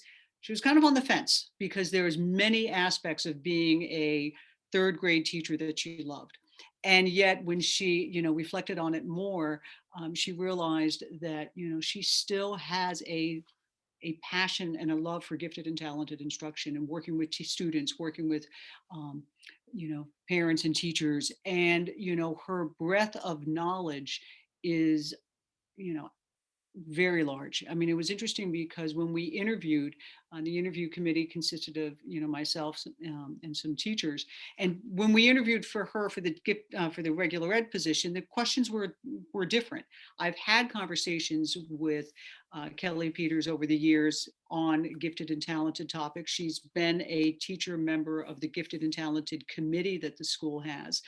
kind of on the fence because there was many aspects of being a 3rd grade teacher that she loved. And yet when she, you know, reflected on it more, she realized that, you know, she still has a passion and a love for gifted and talented instruction and working with students, working with, you know, parents and teachers. And, you know, her breadth of knowledge is, you know, very large. I mean, it was interesting because when we interviewed, the interview committee consisted of, you know, myself and some teachers. And when we interviewed for her for the regular ed position, the questions were different. I've had conversations with Kelly Peters over the years on gifted and talented topics. She's been a teacher member of the gifted and talented committee that the school has.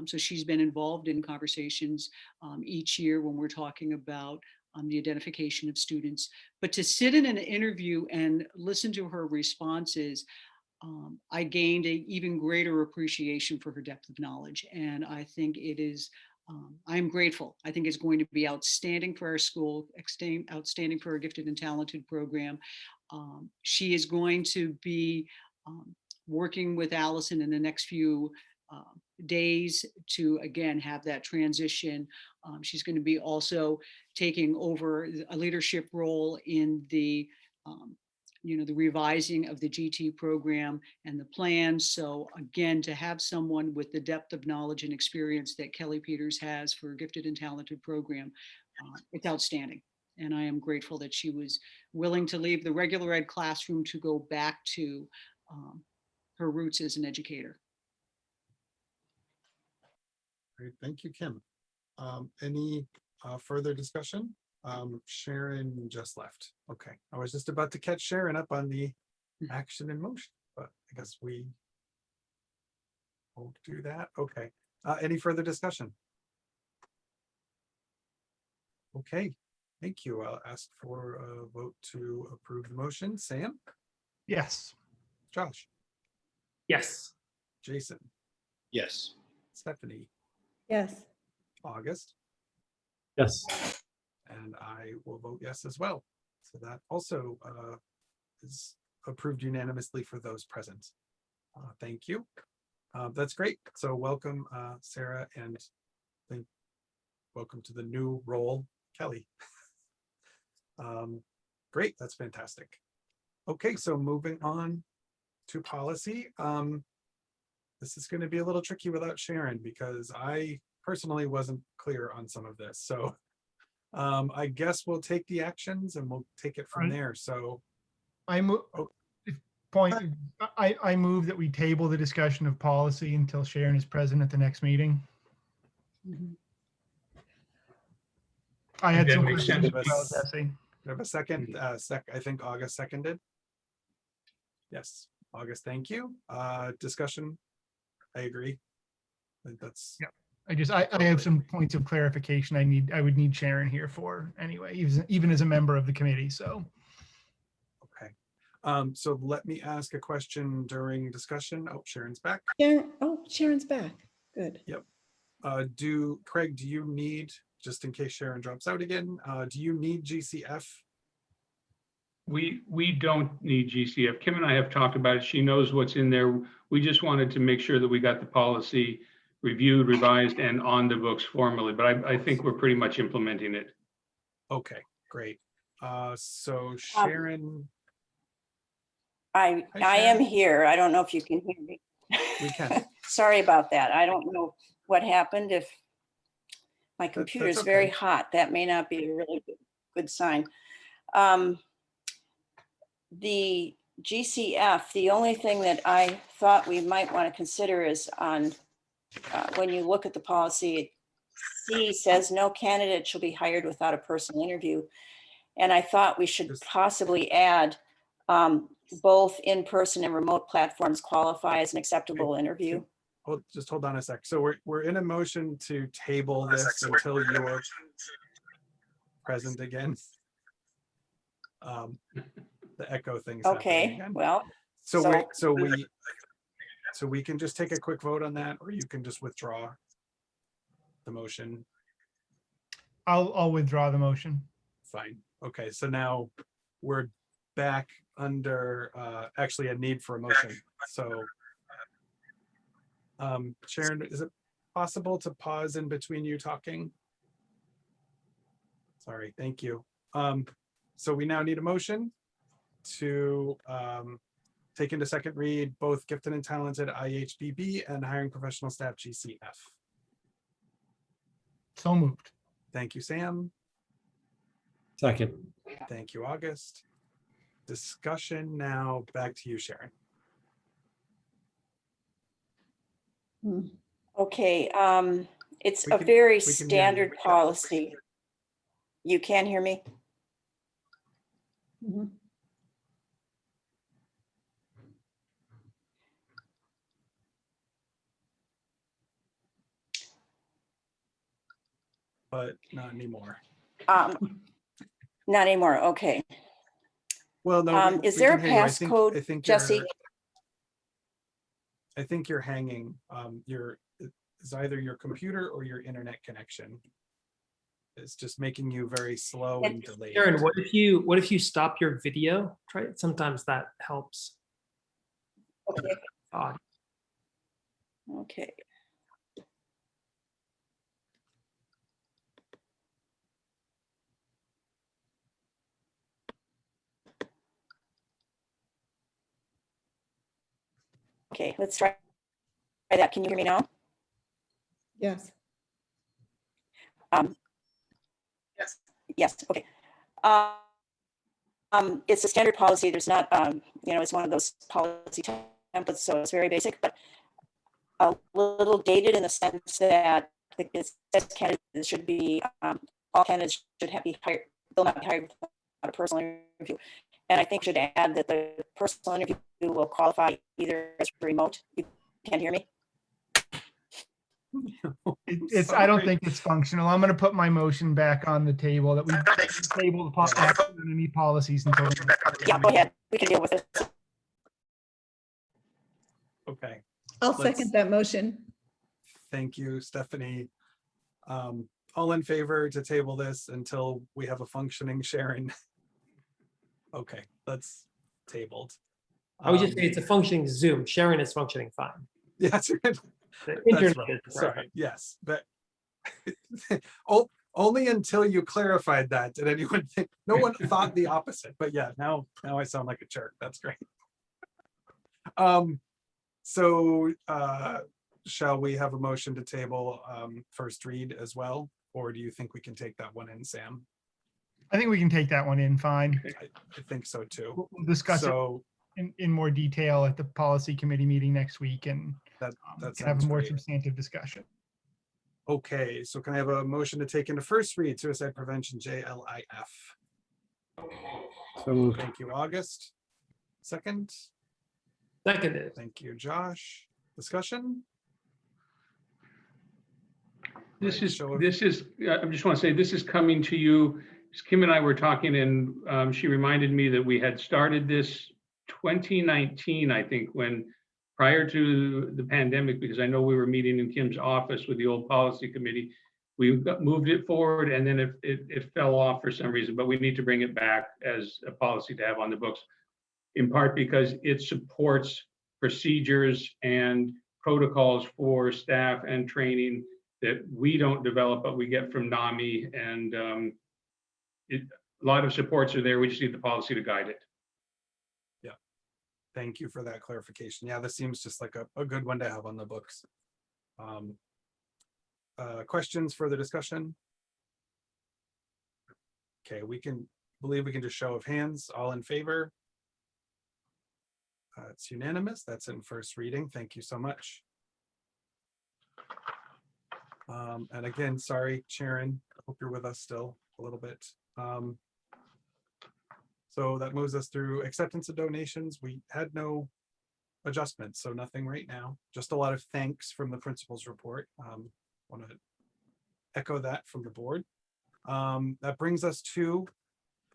So she's been involved in conversations each year when we're talking about the identification of students. But to sit in an interview and listen to her responses, I gained an even greater appreciation for her depth of knowledge. And I think it is, I'm grateful. I think it's going to be outstanding for our school, outstanding for our gifted and talented program. She is going to be working with Allison in the next few days to, again, have that transition. She's going to be also taking over a leadership role in the, you know, the revising of the GT program and the plans. So again, to have someone with the depth of knowledge and experience that Kelly Peters has for a gifted and talented program, it's outstanding. And I am grateful that she was willing to leave the regular ed classroom to go back to her roots as an educator. Great, thank you, Kim. Any further discussion? Sharon just left. Okay, I was just about to catch Sharon up on the action in motion, but I guess we won't do that. Okay, any further discussion? Okay, thank you. I'll ask for a vote to approve the motion. Sam, Yes. Josh, Yes. Jason, Yes. Stephanie, Yes. August, Yes. and I will vote yes as well. So that also is approved unanimously for those present. Thank you. That's great. So welcome, Sarah, and welcome to the new role, Kelly. Great, that's fantastic. Okay, so moving on to policy. This is going to be a little tricky without Sharon because I personally wasn't clear on some of this. So I guess we'll take the actions and we'll take it from Right. there. So I move, I move that we table the discussion of policy until Sharon is present at the next meeting. I had That some makes questions sense. as well, Jesse. we have a second, I think August seconded. Yes, August, thank you. Discussion, I agree. I think that's, Yep. I have some points of clarification I would need Sharon here for anyway, even as a member of the committee, so. okay. So let me ask a question during discussion. Oh, Sharon's back. Sharon, oh, Sharon's back. Good. Craig, do you need, just in case Sharon drops out again, do you need GCF? We don't need GCF. Kim and I have talked about it. She knows what's in there. We just wanted to make sure that we got the policy reviewed, revised, and on the books formally, but I think we're pretty much implementing it. Okay, great. So Sharon, I Hi, am Sharon. here. I don't know if you can hear me. We can. Sorry about that. I don't know what happened. If my That's computer is very okay. hot, that may not be a really good sign. The GCF, the only thing that I thought we might want to consider is on, when you look at the policy, C says no candidate shall be hired without a personal interview. And I thought we should Just- possibly add both in-person and remote platforms qualify as an acceptable interview. Just hold on a sec. So we're in a motion to table this until you're present again. The echo thing's happening Okay, again. well, So we can just take a quick vote on that, or you can just withdraw the motion. I'll withdraw the motion. Fine. Okay, so now we're back under actually a need for a motion. So Sharon, is it possible to pause in between you talking? Sorry, thank you. So we now need a motion to take into second read both gifted and talented IHBB and hiring professional staff GCF. So moved. Thank you, Sam. Second. Thank you, August. Discussion now, back to you, Sharon. okay, it's We a can- very we can hear you. standard policy. You can hear me? Mhm. But not anymore. Not anymore, okay. Well, no. Is we there a can hear you. I think passcode, Jesse? I think you're hanging. It's either your computer or your internet connection. It's just making you very slow and delayed. Sharon, what if you stop your video? Try it. Sometimes that helps. Okay. Odd. Okay. Okay, let's try that. Can you hear me now? Yes. Yes, okay. It's a standard policy. There's not, it's one of those policy templates, so it's very basic, but a little dated in the sense that it says candidates should be, all candidates should be hired, they'll not be hired without a personal interview. And I think should add that the personal interview will qualify either as remote. You can't hear me? It's, I don't Sorry. think it's functional. I'm going to put my motion back on the table that we table the action on any policies until. Yeah, go ahead. We can deal with it. Okay, I'll Let's- second that motion. thank you, Stephanie. All in favor to table this until we have a functioning Sharon? Okay, that's tabled. I would just say it's a functioning Zoom. Sharon is functioning fine. Yeah, that's right. The That's internet right. is Sorry, yes, but only until you clarified that did anyone think, no one thought the opposite, but yeah, now I sound like a jerk. That's great. So shall we have a motion to table first read as well? Or do you think we can take that one in, Sam? I think we can take that one in fine. I think so too. We'll discuss it So in more detail at the policy committee meeting next week and that can have a sounds more great. substantive discussion. Okay, so can I have a motion to take into first read suicide prevention JLIF? So moved. Thank you, August. Second, Seconded. thank you, Josh. Discussion? This Right, is, show of- I just want to say, this is coming to you. Kim and I were talking and she reminded me that we had started this 2019, I think, when prior to the pandemic, because I know we were meeting in Kim's office with the old policy committee. We moved it forward and then it fell off for some reason, but we need to bring it back as a policy to have on the books, in part because it supports procedures and protocols for staff and training that we don't develop, but we get from NAMI, and a lot of supports are there. We just need the policy to guide it. Thank you for that clarification. Yeah, this seems just like a good one to have on the books. Questions, further discussion? Okay, we can just show of hands, all in favor. It's unanimous. That's in first reading. Thank you so much. And again, sorry, Sharon, I hope you're with us still a little bit. So that moves us through acceptance of donations. We had no adjustments, so nothing right now. Just a lot of thanks from the principal's report. Want to echo that from the board. That brings us to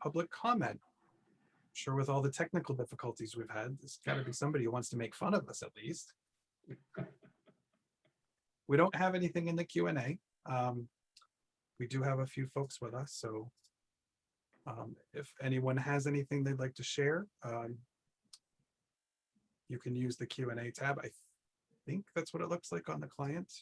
public comment. Sure, with all the technical difficulties we've had, there's got to be somebody who wants to make fun of us at least. We don't have anything in the Q&A. We do have a few folks with us, so if anyone has anything they'd like to share, you can use the Q&A tab. I think that's what it looks like on the client.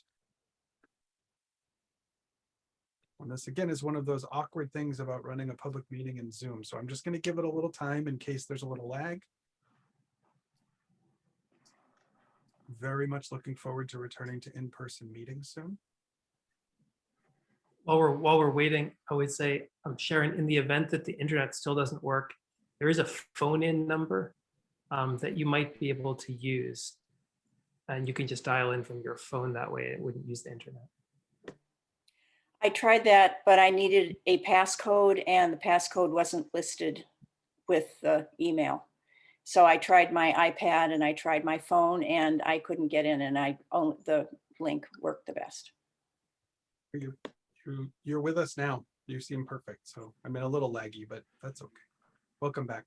And this again is one of those awkward things about running a public meeting in Zoom. So I'm just going to give it a little time in case there's a little lag. Very much looking forward to returning to in-person meetings soon. While we're waiting, I would say, Sharon, in the event that the internet still doesn't work, there is a phone-in number that you might be able to use. And you can just dial in from your phone that way. It wouldn't use the internet. I tried that, but I needed a passcode and the passcode wasn't listed with the email. So I tried my iPad and I tried my phone and I couldn't get in, and the link worked the best. You're with us now. You seem perfect. So I'm in a little laggy, but that's okay. Welcome back.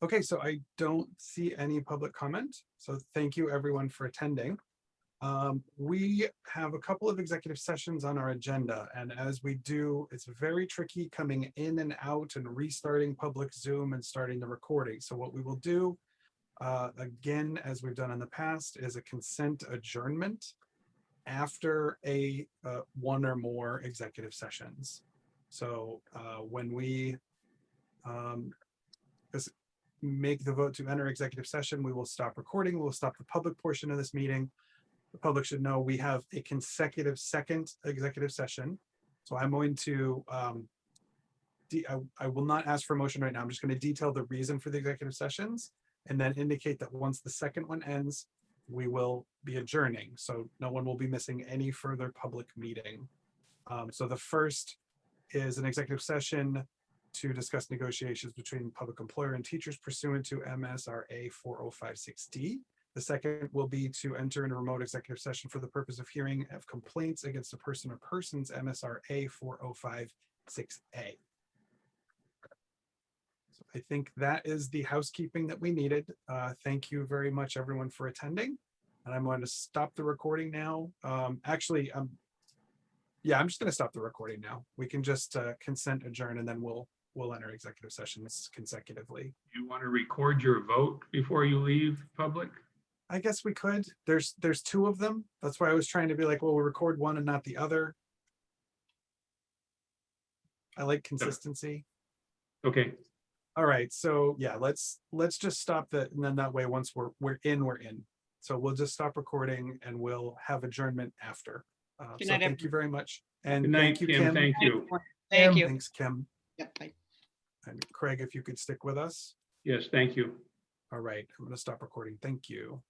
Okay, so I don't see any public comment. So thank you everyone for attending. We have a couple of executive sessions on our agenda, and as we do, it's very tricky coming in and out and restarting public Zoom and starting the recording. So what we will do, again, as we've done in the past, is a consent adjournment after a one or more executive sessions. So when we make the vote to enter executive session, we will stop recording. We'll stop the public portion of this meeting. The public should know we have a consecutive second executive session. So I'm going to, I will not ask for a motion right now. I'm just going to detail the reason for the executive sessions and then indicate that once the second one ends, we will be adjourning. So no one will be missing any further public meeting. So the first is an executive session to discuss negotiations between public employer and teachers pursuant to MSRA 4056D. The second will be to enter in a remote executive session for the purpose of hearing of complaints against a person or persons, MSRA 4056A. So I think that is the housekeeping that we needed. Thank you very much, everyone, for attending. And I'm going to stop the recording now. Actually, yeah, I'm just going to stop the recording now. We can just consent adjourn, and then we'll enter executive sessions consecutively. You want to record your vote before you leave public? I guess we could. There's two of them. That's why I was trying to be like, well, we'll record one and not the other. I like consistency. Okay. All right. So yeah, let's just stop that, and then that way, once we're in. So we'll just stop recording and we'll have adjournment after. Good So night, thank you very much. And Good night, thank you, Kim. Thank you. Thank you. Thanks, Kim. Yep, bye. And Craig, if you could stick with us. Yes, thank you. All right, I'm going to stop recording. Thank you.